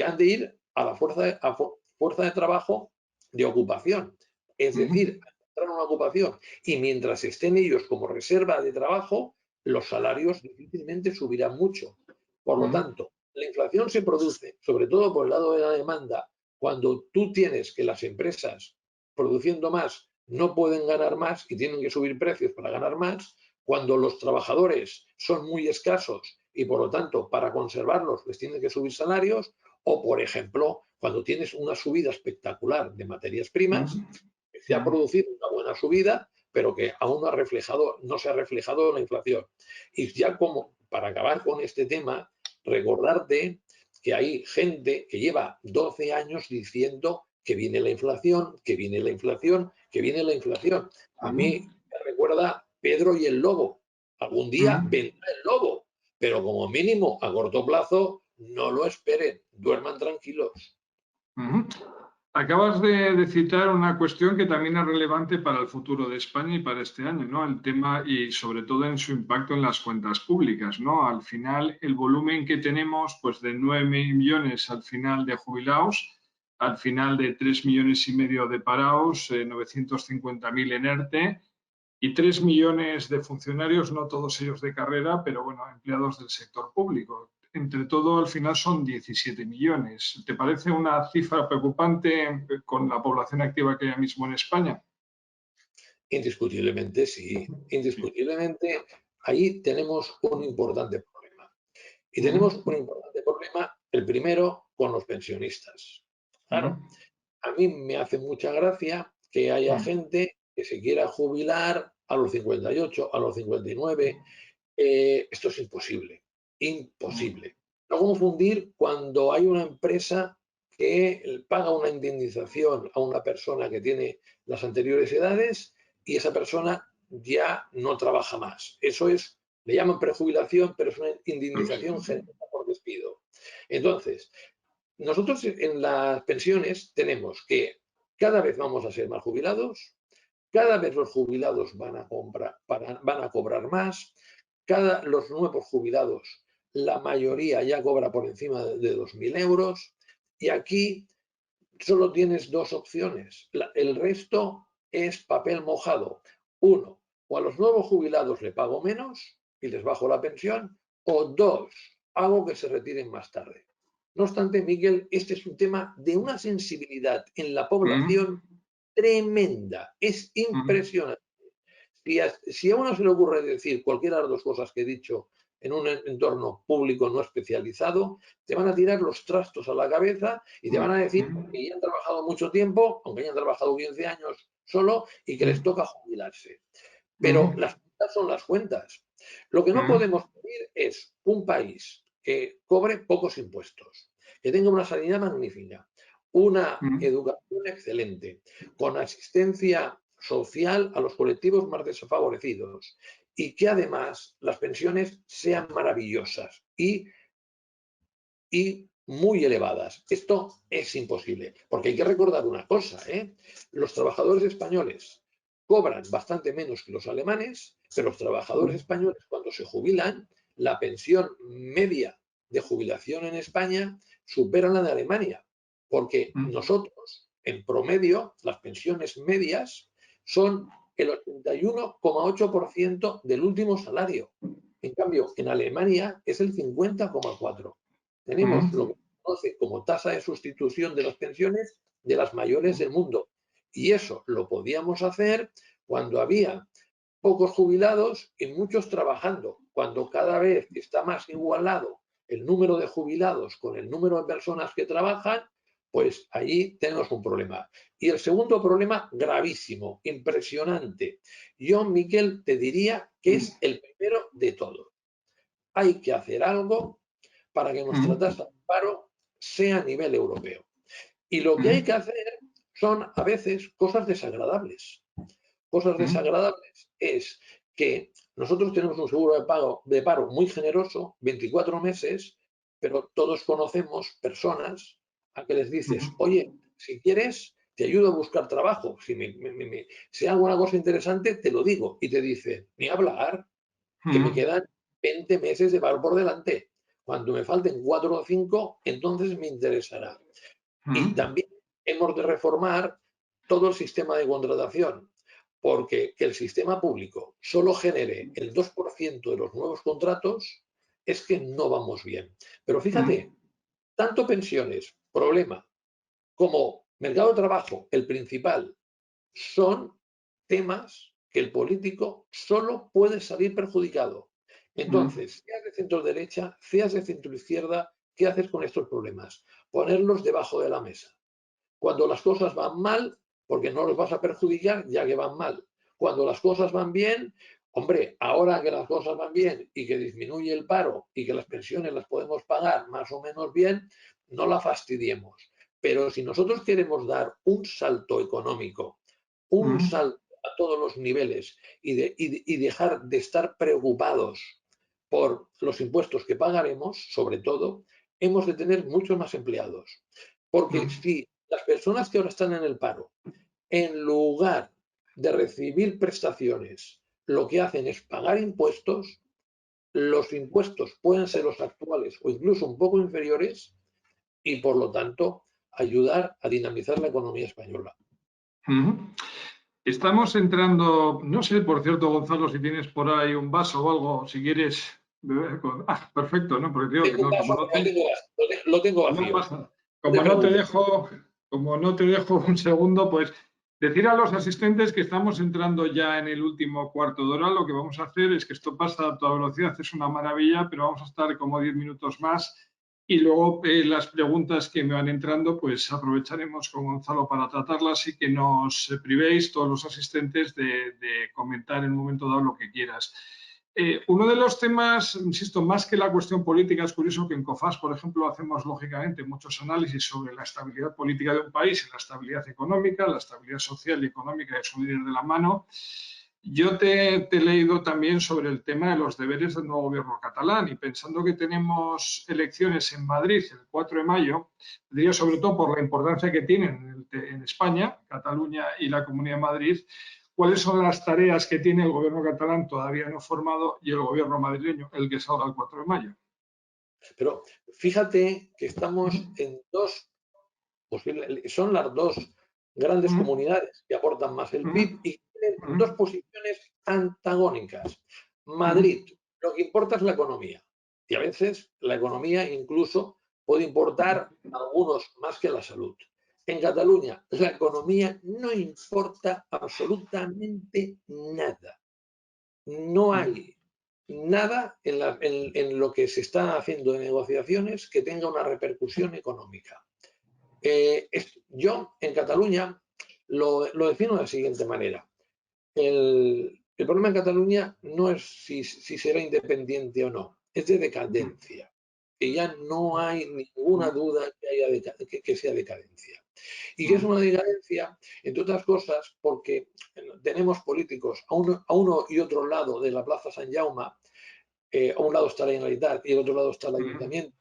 han de ir a la fuerza de trabajo de ocupación. Es decir, entrar a una ocupación. Y mientras estén ellos como reserva de trabajo, los salarios difícilmente subirán mucho. Por lo tanto, la inflación se produce, sobre todo por el lado de la demanda, cuando tú tienes que las empresas produciendo más no pueden ganar más y tienen que subir precios para ganar más, cuando los trabajadores son muy escasos y por lo tanto para conservarlos les tienen que subir salarios, o por ejemplo cuando tienes una subida espectacular de materias primas, que se ha producido una buena subida pero que aún no se ha reflejado en la inflación. Y ya como para acabar con este tema, recordarte que hay gente que lleva 12 años diciendo que viene la inflación, que viene la inflación, que viene la inflación. A mí me recuerda Pedro y el lobo. Algún día vendrá el lobo, pero como mínimo a corto plazo no lo esperen, duerman tranquilos. Acabas de citar una cuestión que también es relevante para el futuro de España y para este año, ¿no? El tema y sobre todo en su impacto en las cuentas públicas, ¿no? Al final, el volumen que tenemos, pues de 9 millones al final de jubilados, al final de 3,5 millones de parados, 950.000 en ERTE y 3 millones de funcionarios, no todos ellos de carrera, pero bueno, empleados del sector público. Entre todo, al final son 17 millones. ¿Te parece una cifra preocupante con la población activa que hay ahora mismo en España? Indiscutiblemente sí, indiscutiblemente ahí tenemos un importante problema. Y tenemos un importante problema, el primero, con los pensionistas. Claro, a mí me hace mucha gracia que haya gente que se quiera jubilar a los 58, a los 59. Esto es imposible, imposible. No confundir cuando hay una empresa que paga una indemnización a una persona que tiene las anteriores edades y esa persona ya no trabaja más. Eso es, le llaman prejubilación, pero es una indemnización generada por despido. Entonces, nosotros en las pensiones tenemos que cada vez vamos a ser más jubilados, cada vez los jubilados van a cobrar más, los nuevos jubilados, la mayoría ya cobra por encima de 2.000 euros y aquí solo tienes dos opciones. El resto es papel mojado. Uno, o a los nuevos jubilados le pago menos y les bajo la pensión, o dos, hago que se retiren más tarde. No obstante, Miguel, este es un tema de una sensibilidad en la población tremenda. Es impresionante. Si a uno se le ocurre decir cualquiera de las dos cosas que he dicho en un entorno público no especializado, te van a tirar los trastos a la cabeza y te van a decir que ya han trabajado mucho tiempo, aunque hayan trabajado 15 años solo, y que les toca jubilarse. Pero las cuentas son las cuentas. Lo que no podemos pedir es un país que cobre pocos impuestos, que tenga una sanidad magnífica, una educación excelente, con asistencia social a los colectivos más desfavorecidos y que además las pensiones sean maravillosas y muy elevadas. Esto es imposible, porque hay que recordar una cosa, los trabajadores españoles cobran bastante menos que los alemanes, pero los trabajadores españoles cuando se jubilan, la pensión media de jubilación en España supera la de Alemania, porque nosotros, en promedio, las pensiones medias son el 81,8% del último salario. En cambio, en Alemania es el 50,4%. Tenemos lo que se conoce como tasa de sustitución de las pensiones de las mayores del mundo. Y eso lo podíamos hacer cuando había pocos jubilados y muchos trabajando. Cuando cada vez está más igualado el número de jubilados con el número de personas que trabajan, pues allí tenemos un problema. Y el segundo problema gravísimo, impresionante. Yo, Miquel, te diría que es el primero de todos. Hay que hacer algo para que nuestra tasa de paro sea a nivel europeo. Y lo que hay que hacer son a veces cosas desagradables. Cosas desagradables es que nosotros tenemos un seguro de paro muy generoso, 24 meses, pero todos conocemos personas a que les dices, oye, si quieres, te ayudo a buscar trabajo. Si hago una cosa interesante, te lo digo. Y te dice, ni hablar, que me quedan 20 meses de paro por delante. Cuando me falten 4 o 5, entonces me interesará. Y también hemos de reformar todo el sistema de contratación, porque que el sistema público solo genere el 2% de los nuevos contratos es que no vamos bien. Pero fíjate, tanto pensiones, problema, como mercado de trabajo, el principal, son temas que el político solo puede salir perjudicado. Entonces, seas de centro derecha, seas de centro izquierda, ¿qué haces con estos problemas? Ponerlos debajo de la mesa. Cuando las cosas van mal, porque no los vas a perjudicar ya que van mal. Cuando las cosas van bien, hombre, ahora que las cosas van bien y que disminuye el paro y que las pensiones las podemos pagar más o menos bien, no la fastidiemos. Pero si nosotros queremos dar un salto económico, un salto a todos los niveles y dejar de estar preocupados por los impuestos que pagaremos, sobre todo, hemos de tener muchos más empleados. Porque si las personas que ahora están en el paro, en lugar de recibir prestaciones, lo que hacen es pagar impuestos, los impuestos pueden ser los actuales o incluso un poco inferiores y, por lo tanto, ayudar a dinamizar la economía española. Estamos entrando, no sé, por cierto, Gonzalo, si tienes por ahí un vaso o algo, si quieres beber con... Ah, perfecto, ¿no? Porque creo que no, como no te... Lo tengo vacío. No pasa. Como no te dejo un segundo, pues decir a los asistentes que estamos entrando ya en el último cuarto de hora. Lo que vamos a hacer es que esto pasa a toda velocidad, es una maravilla, pero vamos a estar como 10 minutos más. Y luego las preguntas que me van entrando, pues aprovecharemos con Gonzalo para tratarlas y que nos privéis todos los asistentes de comentar en un momento dado lo que quieras. Uno de los temas, insisto, más que la cuestión política, es curioso que en COFAS, por ejemplo, hacemos lógicamente muchos análisis sobre la estabilidad política de un país y la estabilidad económica, la estabilidad social y económica de suele ir de la mano. Yo te he leído también sobre el tema de los deberes del nuevo gobierno catalán y pensando que tenemos elecciones en Madrid el 4 de mayo, diría sobre todo por la importancia que tienen en España, Cataluña y la Comunidad de Madrid, ¿cuáles son las tareas que tiene el gobierno catalán todavía no formado y el gobierno madrileño, el que salga el 4 de mayo? Pero fíjate que estamos en son las dos grandes comunidades que aportan más el PIB y tienen dos posiciones antagónicas. Madrid, lo que importa es la economía. Y a veces la economía incluso puede importar a algunos más que la salud. En Cataluña, la economía no importa absolutamente nada. No hay nada en lo que se está haciendo de negociaciones que tenga una repercusión económica. Yo en Cataluña lo defino de la siguiente manera. El problema en Cataluña no es si será independiente o no, es de decadencia. Que ya no hay ninguna duda que sea decadencia. Y que es una decadencia, entre otras cosas, porque tenemos políticos a uno y otro lado de la Plaza Sant Jaume, a un lado está la Generalitat y al otro lado está el Ayuntamiento,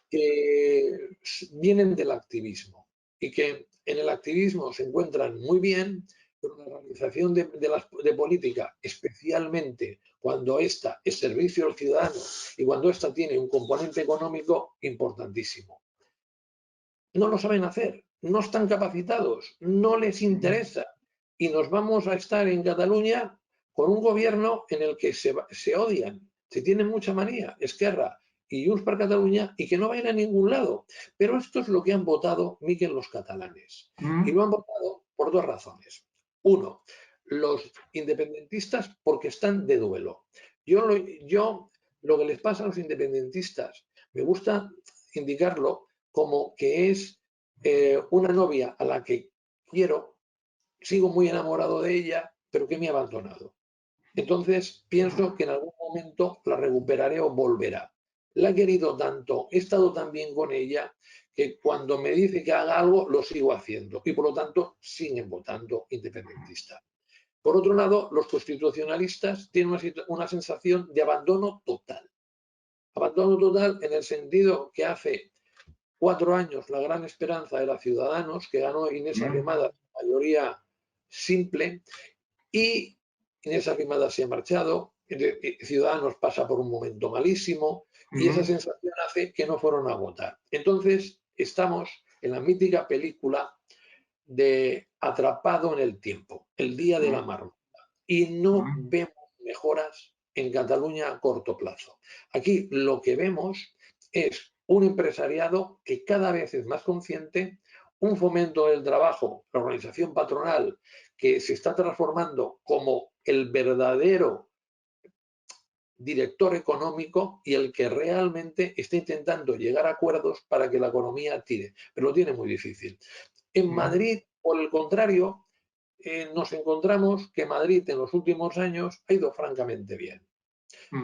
que vienen del activismo y que en el activismo se encuentran muy bien, pero la realización de política, especialmente cuando esta es servicio al ciudadano y cuando esta tiene un componente económico importantísimo. No lo saben hacer, no están capacitados, no les interesa y nos vamos a estar en Cataluña con un gobierno en el que se odian, se tienen mucha manía, Esquerra y Junts per Catalunya, y que no va a ir a ningún lado. Pero esto es lo que han votado, Miquel, los catalanes. Y lo han votado por dos razones. Uno, los independentistas porque están de duelo. Yo lo que les pasa a los independentistas me gusta indicarlo como que es una novia a la que quiero, sigo muy enamorado de ella, pero que me ha abandonado. Entonces pienso que en algún momento la recuperaré o volverá. La he querido tanto, he estado tan bien con ella, que cuando me dice que haga algo, lo sigo haciendo. Y por lo tanto, siguen votando independentista. Por otro lado, los constitucionalistas tienen una sensación de abandono total. Abandono total en el sentido que hace 4 años la gran esperanza era Ciudadanos, que ganó Inés Arrimadas, mayoría simple, y Inés Arrimadas se ha marchado, Ciudadanos pasa por un momento malísimo y esa sensación hace que no fueron a votar. Entonces estamos en la mítica película de Atrapado en el tiempo, el día de la marmota, y no vemos mejoras en Cataluña a corto plazo. Aquí lo que vemos es un empresariado que cada vez es más consciente, un fomento del trabajo, la organización patronal que se está transformando como el verdadero director económico y el que realmente está intentando llegar a acuerdos para que la economía tire, pero lo tiene muy difícil. En Madrid, por el contrario, nos encontramos que Madrid en los últimos años ha ido francamente bien.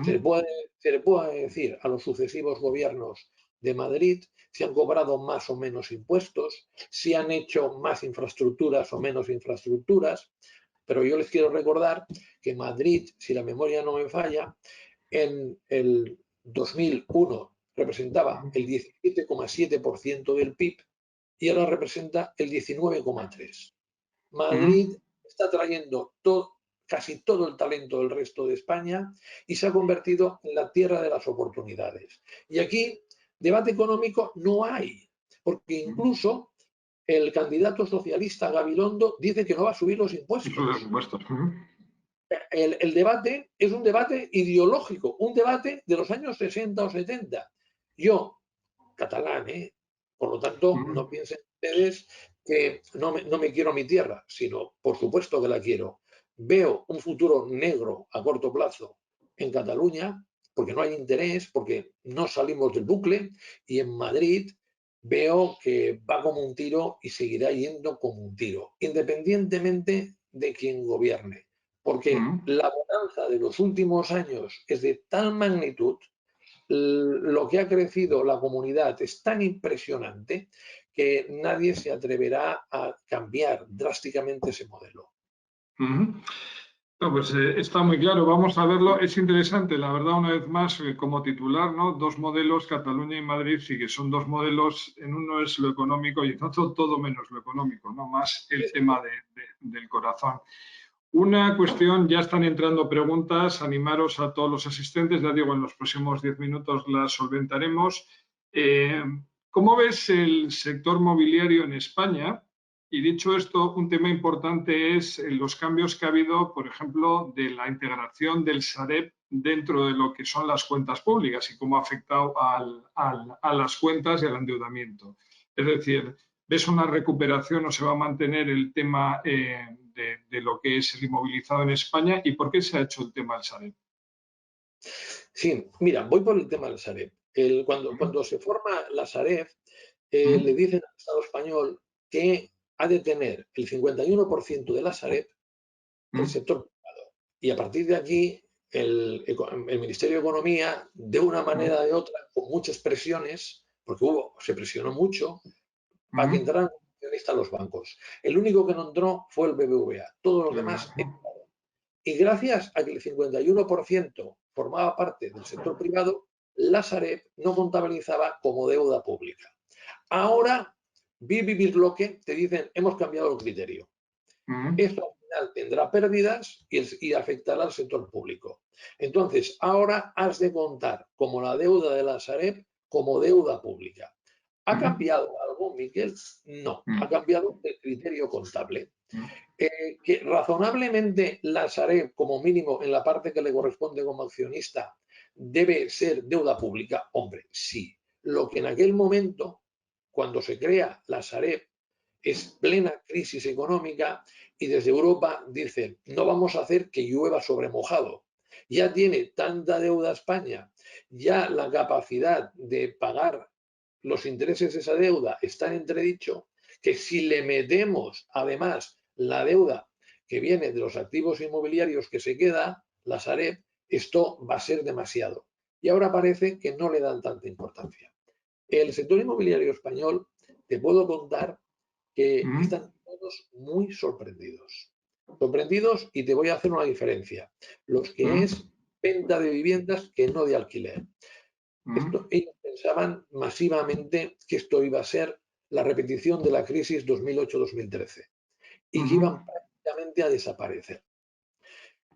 Se le puede decir a los sucesivos gobiernos de Madrid si han cobrado más o menos impuestos, si han hecho más infraestructuras o menos infraestructuras, pero yo les quiero recordar que Madrid, si la memoria no me falla, en el 2001 representaba el 17,7% del PIB y ahora representa el 19,3%. Madrid está trayendo casi todo el talento del resto de España y se ha convertido en la tierra de las oportunidades. Y aquí debate económico no hay, porque incluso el candidato socialista Gabilondo dice que no va a subir los impuestos. El debate es un debate ideológico, un debate de los años 60 o 70. Yo, catalán, por lo tanto, no piensen ustedes que no me quiero mi tierra, sino por supuesto que la quiero. Veo un futuro negro a corto plazo en Cataluña, porque no hay interés, porque no salimos del bucle, y en Madrid veo que va como un tiro y seguirá yendo como un tiro, independientemente de quien gobierne. Porque la bonanza de los últimos años es de tal magnitud, lo que ha crecido la comunidad es tan impresionante que nadie se atreverá a cambiar drásticamente ese modelo. No, pues está muy claro, vamos a verlo. Es interesante, la verdad, una vez más, como titular, ¿no? Dos modelos, Cataluña y Madrid, sí que son dos modelos, en uno es lo económico y en otro todo menos lo económico, ¿no? Más el tema del corazón. Una cuestión, ya están entrando preguntas, animaros a todos los asistentes, ya digo, en los próximos 10 minutos las solventaremos. ¿Cómo ves el sector mobiliario en España? Y dicho esto, un tema importante es los cambios que ha habido, por ejemplo, de la integración del Sareb dentro de lo que son las cuentas públicas y cómo ha afectado a las cuentas y al endeudamiento. Es decir, ¿ves una recuperación o se va a mantener el tema de lo que es el inmovilizado en España y por qué se ha hecho el tema del Sareb? Sí, mira, voy por el tema del Sareb. Cuando se forma la Sareb, le dicen al Estado español que ha de tener el 51% de la Sareb el sector privado. Y a partir de aquí, el Ministerio de Economía, de una manera o de otra, con muchas presiones, porque se presionó mucho, para que entraran accionistas los bancos. El único que no entró fue el BBVA. Todos los demás entraron. Y gracias a que el 51% formaba parte del sector privado, la Sareb no contabilizaba como deuda pública. Ahora, lo que te dicen, hemos cambiado el criterio. Esto al final tendrá pérdidas y afectará al sector público. Entonces, ahora has de contar como la deuda de la Sareb como deuda pública. ¿Ha cambiado algo, Miquel? No, ha cambiado el criterio contable. Que razonablemente la Sareb, como mínimo en la parte que le corresponde como accionista, debe ser deuda pública. Hombre, sí. Lo que en aquel momento, cuando se crea la Sareb, es plena crisis económica y desde Europa dicen, no vamos a hacer que llueva sobre mojado. ya tiene tanta deuda España, ya la capacidad de pagar los intereses de esa deuda está en entredicho, que si le metemos además la deuda que viene de los activos inmobiliarios que se queda, la Sareb, esto va a ser demasiado. Y ahora parece que no le dan tanta importancia. El sector inmobiliario español, te puedo contar que están todos muy sorprendidos. Sorprendidos, y te voy a hacer una diferencia. Los que es venta de viviendas que no de alquiler. Ellos pensaban masivamente que esto iba a ser la repetición de la crisis 2008-2013 y que iban prácticamente a desaparecer.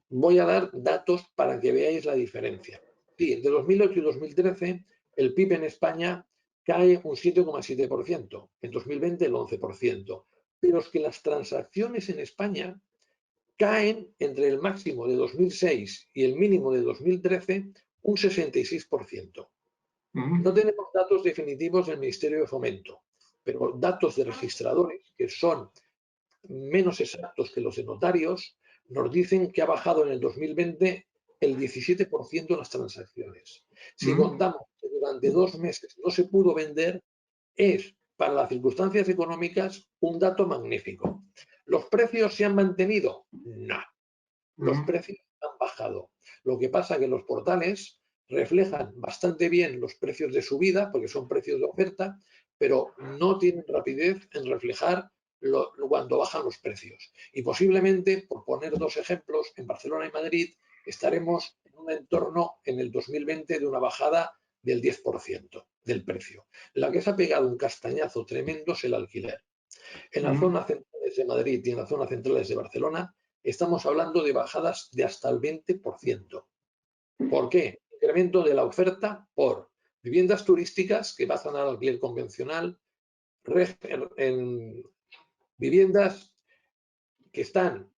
Voy a dar datos para que veáis la diferencia. Sí, entre 2008 y 2013 el PIB en España cae un 7,7%, en 2020 el 11%, pero es que las transacciones en España caen entre el máximo de 2006 y el mínimo de 2013 un 66%. No tenemos datos definitivos del Ministerio de Fomento, pero datos de registradores, que son menos exactos que los de notarios, nos dicen que ha bajado en el 2020 el 17% de las transacciones. Si contamos que durante 2 meses no se pudo vender, es, para las circunstancias económicas, un dato magnífico. ¿Los precios se han mantenido? No. Los precios han bajado. Lo que pasa es que los portales reflejan bastante bien los precios de subida, porque son precios de oferta, pero no tienen rapidez en reflejar cuando bajan los precios. Y posiblemente, por poner 2 ejemplos, en Barcelona y Madrid estaremos en un entorno en el 2020 de una bajada del 10% del precio. La que se ha pegado un castañazo tremendo es el alquiler. En las zonas centrales de Madrid y en las zonas centrales de Barcelona estamos hablando de bajadas de hasta el 20%. ¿Por qué? Incremento de la oferta por viviendas turísticas que pasan al alquiler convencional, en viviendas que están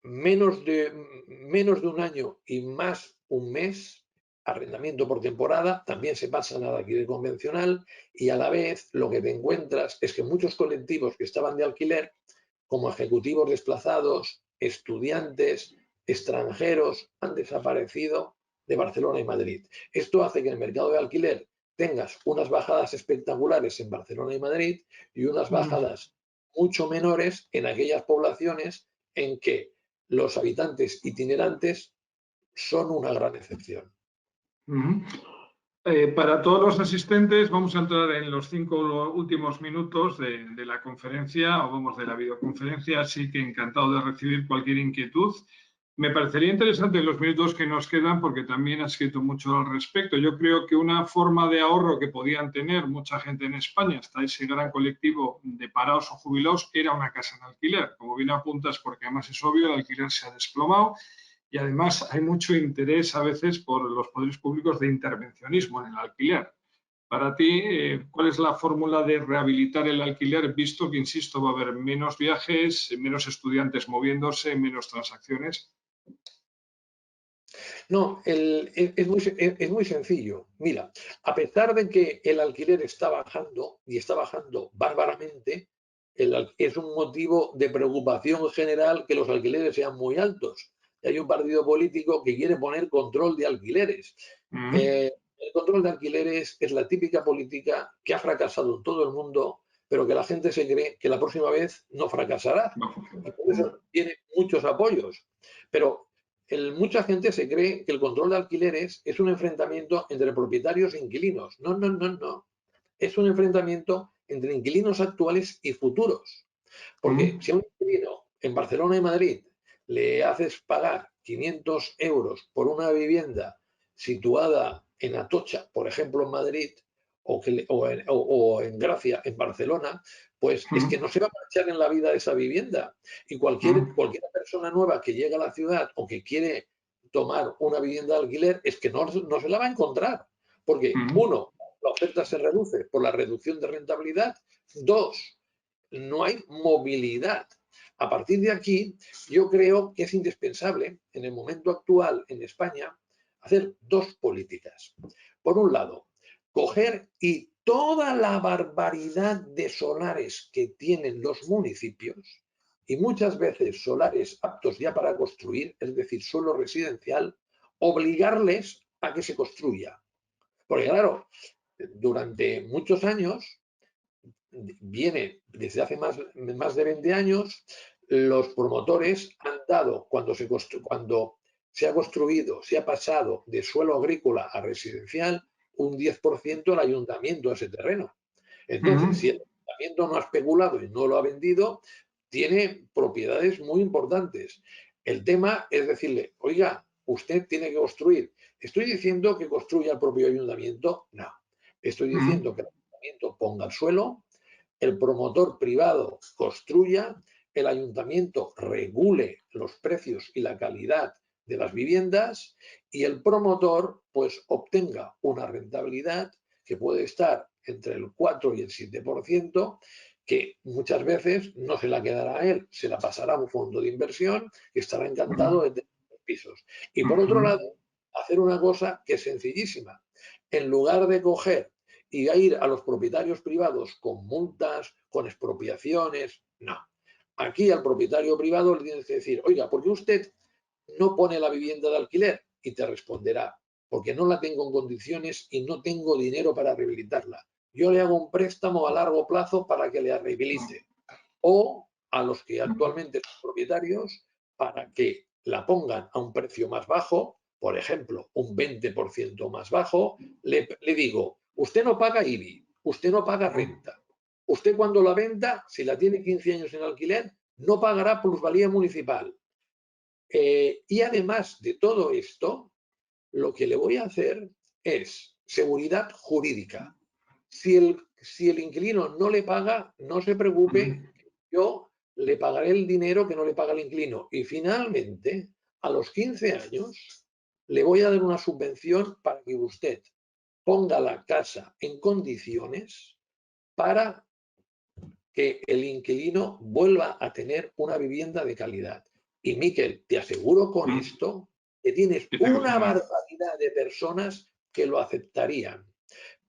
menos de un año y más un mes, arrendamiento por temporada, también se pasan al alquiler convencional, y a la vez lo que te encuentras es que muchos colectivos que estaban de alquiler, como ejecutivos desplazados, estudiantes, extranjeros, han desaparecido de Barcelona y Madrid. Esto hace que en el mercado de alquiler tengas unas bajadas espectaculares en Barcelona y Madrid y unas bajadas mucho menores en aquellas poblaciones en que los habitantes itinerantes son una gran excepción. Para todos los asistentes vamos a entrar en los 5 últimos minutos de la conferencia, o vamos, de la videoconferencia, así que encantado de recibir cualquier inquietud. Me parecería interesante los minutos que nos quedan, porque también ha escrito mucho al respecto. Yo creo que una forma de ahorro que podían tener mucha gente en España, hasta ese gran colectivo de parados o jubilados, era una casa en alquiler. Como bien apuntas, porque además es obvio, el alquiler se ha desplomado. Y además hay mucho interés a veces por los poderes públicos de intervencionismo en el alquiler. Para ti, ¿cuál es la fórmula de rehabilitar el alquiler, visto que, insisto, va a haber menos viajes, menos estudiantes moviéndose, menos transacciones? No, es muy sencillo. Mira, a pesar de que el alquiler está bajando y está bajando bárbaramente, es un motivo de preocupación general que los alquileres sean muy altos. Hay un partido político que quiere poner control de alquileres. El control de alquileres es la típica política que ha fracasado en todo el mundo, pero que la gente se cree que la próxima vez no fracasará. Y por eso tiene muchos apoyos. Pero mucha gente se cree que el control de alquileres es un enfrentamiento entre propietarios e inquilinos. No, no, no, no. Es un enfrentamiento entre inquilinos actuales y futuros. Porque si a un inquilino en Barcelona y Madrid le haces pagar 500 euros por una vivienda situada en Atocha, por ejemplo, en Madrid, o en Gracia, en Barcelona, pues es que no se va a marchar en la vida de esa vivienda. Y cualquier persona nueva que llega a la ciudad o que quiere tomar una vivienda de alquiler es que no se la va a encontrar. Porque, uno, la oferta se reduce por la reducción de rentabilidad. Dos, no hay movilidad. A partir de aquí, yo creo que es indispensable, en el momento actual en España, hacer 2 políticas. Por un lado, coger y toda la barbaridad de solares que tienen los municipios, y muchas veces solares aptos ya para construir, es decir, suelo residencial, obligarles a que se construya. Porque claro, durante muchos años, viene desde hace más de 20 años, los promotores han dado, cuando se ha construido, se ha pasado de suelo agrícola a residencial, un 10% al ayuntamiento de ese terreno. Entonces, si el ayuntamiento no ha especulado y no lo ha vendido, tiene propiedades muy importantes. El tema es decirle, oiga, usted tiene que construir. ¿Estoy diciendo que construya el propio ayuntamiento? No. Estoy diciendo que el ayuntamiento ponga el suelo, el promotor privado construya, el ayuntamiento regule los precios y la calidad de las viviendas y el promotor pues obtenga una rentabilidad que puede estar entre el 4 y el 7%, que muchas veces no se la quedará a él, se la pasará a un fondo de inversión que estará encantado de tener pisos. Y por otro lado, hacer una cosa que es sencillísima. En lugar de coger y a ir a los propietarios privados con multas, con expropiaciones, no. Aquí al propietario privado le tienes que decir, oiga, ¿por qué usted no pone la vivienda de alquiler? Y te responderá, porque no la tengo en condiciones y no tengo dinero para rehabilitarla. Yo le hago un préstamo a largo plazo para que le rehabilite. O a los que actualmente son propietarios para que la pongan a un precio más bajo, por ejemplo, un 20% más bajo, le digo, usted no paga IBI, usted no paga renta. Usted cuando la venda, si la tiene 15 años en alquiler, no pagará plusvalía municipal. Y además de todo esto, lo que le voy a hacer es seguridad jurídica. Si el inquilino no le paga, no se preocupe, yo le pagaré el dinero que no le paga el inquilino. Y finalmente, a los 15 años, le voy a dar una subvención para que usted ponga la casa en condiciones para que el inquilino vuelva a tener una vivienda de calidad. Y Miquel, te aseguro con esto que tienes una barbaridad de personas que lo aceptarían.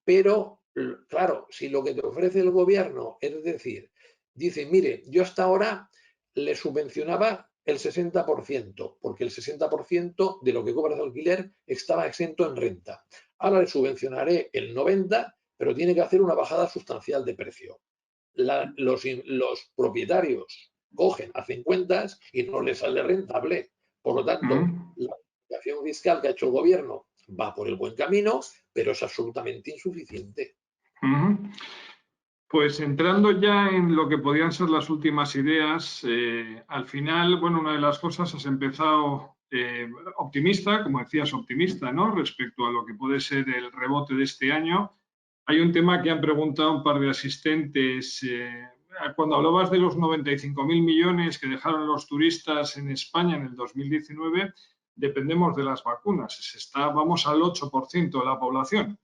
Pero, claro, si lo que te ofrece el gobierno es decir, dice, mire, yo hasta ahora le subvencionaba el 60%, porque el 60% de lo que cobras de alquiler estaba exento en renta. Ahora le subvencionaré el 90%, pero tiene que hacer una bajada sustancial de precio. Los propietarios cogen, hacen cuentas y no les sale rentable. Por lo tanto, la aplicación fiscal que ha hecho el gobierno va por el buen camino, pero es absolutamente insuficiente. Pues entrando ya en lo que podrían ser las últimas ideas, al final, bueno, una de las cosas has empezado optimista, como decías, optimista, ¿no? Respecto a lo que puede ser el rebote de este año. Hay un tema que han preguntado un par de asistentes. Cuando hablabas de los 95.000 millones que dejaron los turistas en España en el 2019, dependemos de las vacunas. Vamos al 8% de la población.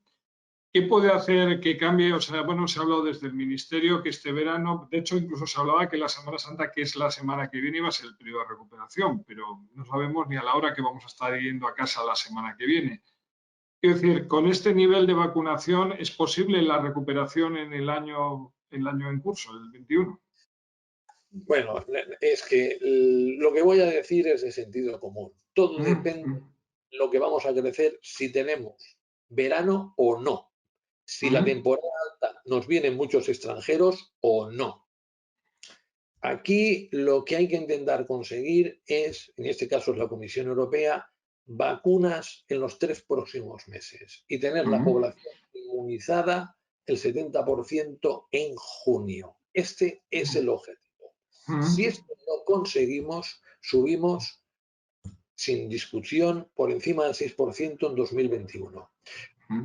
¿Qué puede hacer que cambie? O sea, bueno, se ha hablado desde el Ministerio que este verano, de hecho, incluso se hablaba que la Semana Santa, que es la semana que viene, iba a ser el periodo de recuperación, pero no sabemos ni a la hora que vamos a estar yendo a casa la semana que viene. Quiero decir, con este nivel de vacunación, ¿es posible la recuperación en el año en curso, el 21? Bueno, es que lo que voy a decir es de sentido común. Todo depende de lo que vamos a crecer si tenemos verano o no. Si la temporada alta nos vienen muchos extranjeros o no. Aquí lo que hay que intentar conseguir es, en este caso es la Comisión Europea, vacunas en los 3 próximos meses y tener la población inmunizada el 70% en junio. Este es el objetivo. Si esto lo conseguimos, subimos sin discusión por encima del 6% en 2021.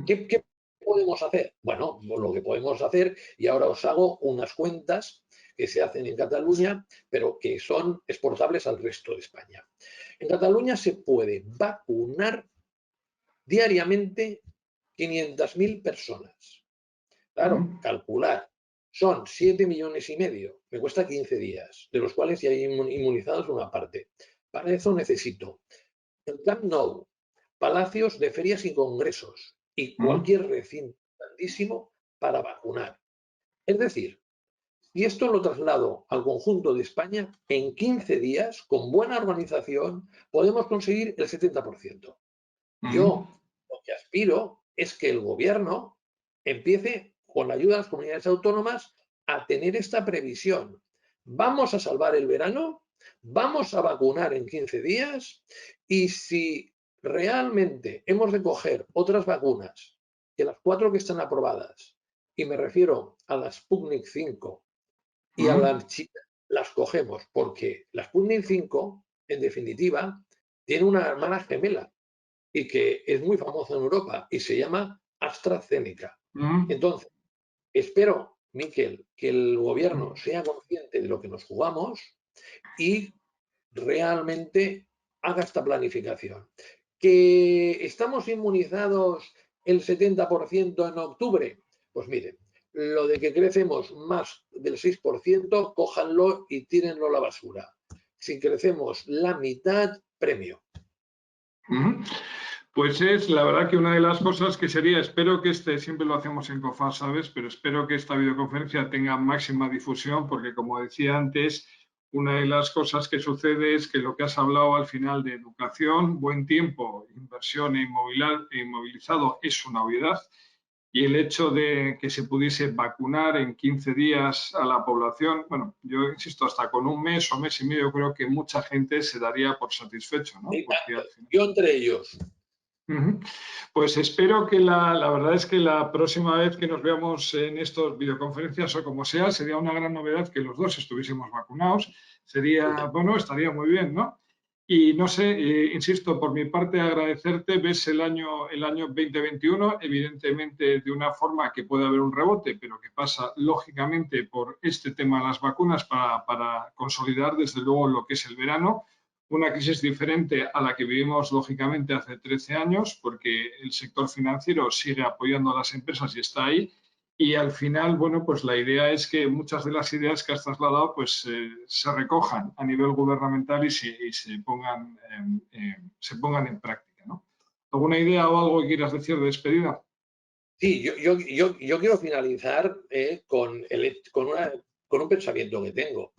¿Qué podemos hacer? Bueno, lo que podemos hacer, y ahora os hago unas cuentas que se hacen en Cataluña, pero que son exportables al resto de España. En Cataluña se puede vacunar diariamente 500.000 personas. Claro, calcular. Son 7,5 millones. Me cuesta 15 días, de los cuales ya hay inmunizados una parte. Para eso necesito el Camp Nou, palacios de ferias y congresos y cualquier recinto grandísimo para vacunar. Es decir, si esto lo traslado al conjunto de España, en 15 días, con buena organización, podemos conseguir el 70%. Yo lo que aspiro es que el gobierno empiece, con la ayuda de las comunidades autónomas, a tener esta previsión. Vamos a salvar el verano, vamos a vacunar en 15 días y si realmente hemos de coger otras vacunas que las 4 que están aprobadas, y me refiero a la Sputnik 5 y a la China, las cogemos porque la Sputnik 5, en definitiva, tiene una hermana gemela y que es muy famosa en Europa y se llama AstraZeneca. Entonces, espero, Miquel, que el gobierno sea consciente de lo que nos jugamos y realmente haga esta planificación. ¿Que estamos inmunizados el 70% en octubre? Pues miren, lo de que crecemos más del 6%, cójanlo y tírenlo a la basura. Si crecemos la mitad, premio. Pues es la verdad que una de las cosas que sería, espero que siempre lo hacemos en COFAS, ¿sabes? Pero espero que esta videoconferencia tenga máxima difusión porque, como decía antes, una de las cosas que sucede es que lo que has hablado al final de educación, buen tiempo, inversión e inmovilizado es una obviedad. Y el hecho de que se pudiese vacunar en 15 días a la población, bueno, yo insisto, hasta con un mes o mes y medio creo que mucha gente se daría por satisfecho, ¿no? Porque al final... Yo entre ellos. Pues espero que la verdad es que la próxima vez que nos veamos en estas videoconferencias o como sea, sería una gran novedad que los dos estuviésemos vacunados. Sería, bueno, estaría muy bien, ¿no? Y no sé, insisto, por mi parte agradecerte, ves el año 2021, evidentemente de una forma que puede haber un rebote, pero que pasa lógicamente por este tema de las vacunas para consolidar desde luego lo que es el verano. Una crisis diferente a la que vivimos, lógicamente, hace 13 años, porque el sector financiero sigue apoyando a las empresas y está ahí. Y al final, bueno, pues la idea es que muchas de las ideas que has trasladado pues se recojan a nivel gubernamental y se pongan en práctica, ¿no? ¿Alguna idea o algo que quieras decir de despedida? Sí, yo quiero finalizar con un pensamiento que tengo.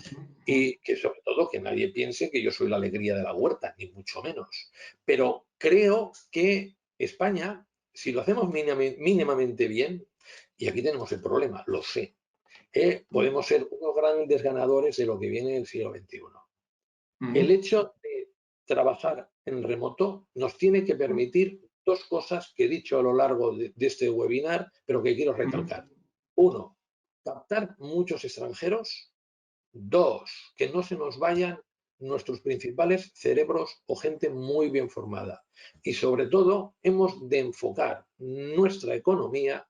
Y que sobre todo que nadie piense que yo soy la alegría de la huerta, ni mucho menos. Pero creo que España, si lo hacemos mínimamente bien, y aquí tenemos el problema, lo sé, podemos ser unos grandes ganadores de lo que viene en el siglo XXI. El hecho de trabajar en remoto nos tiene que permitir dos cosas que he dicho a lo largo de este webinar, pero que quiero recalcar. Uno, captar muchos extranjeros. Dos, que no se nos vayan nuestros principales cerebros o gente muy bien formada. Y sobre todo, hemos de enfocar nuestra economía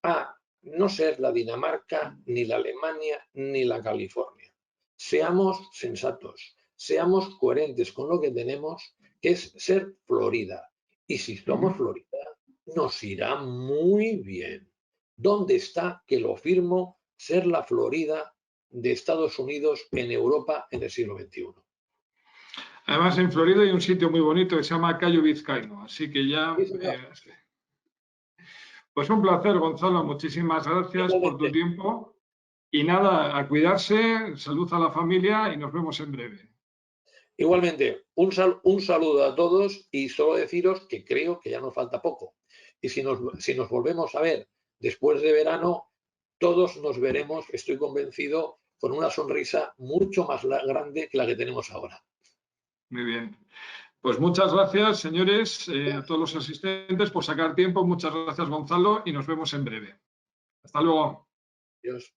a no ser la Dinamarca, ni la Alemania, ni la California. Seamos sensatos, seamos coherentes con lo que tenemos, que es ser Florida. Y si somos Florida, nos irá muy bien. ¿Dónde está, que lo firmo, ser la Florida de Estados Unidos en Europa en el siglo XXI? Además, en Florida hay un sitio muy bonito que se llama Cayo Vizcaíno, así que ya... Pues un placer, Gonzalo. Muchísimas gracias por tu tiempo. Y nada, a cuidarse, salud a la familia y nos vemos en breve. Igualmente, un saludo a todos y solo deciros que creo que ya nos falta poco. Y si nos volvemos a ver después de verano, todos nos veremos, estoy convencido, con una sonrisa mucho más grande que la que tenemos ahora. Muy bien. Pues muchas gracias, señores, a todos los asistentes por sacar tiempo. Muchas gracias, Gonzalo, y nos vemos en breve. Hasta luego. Adiós.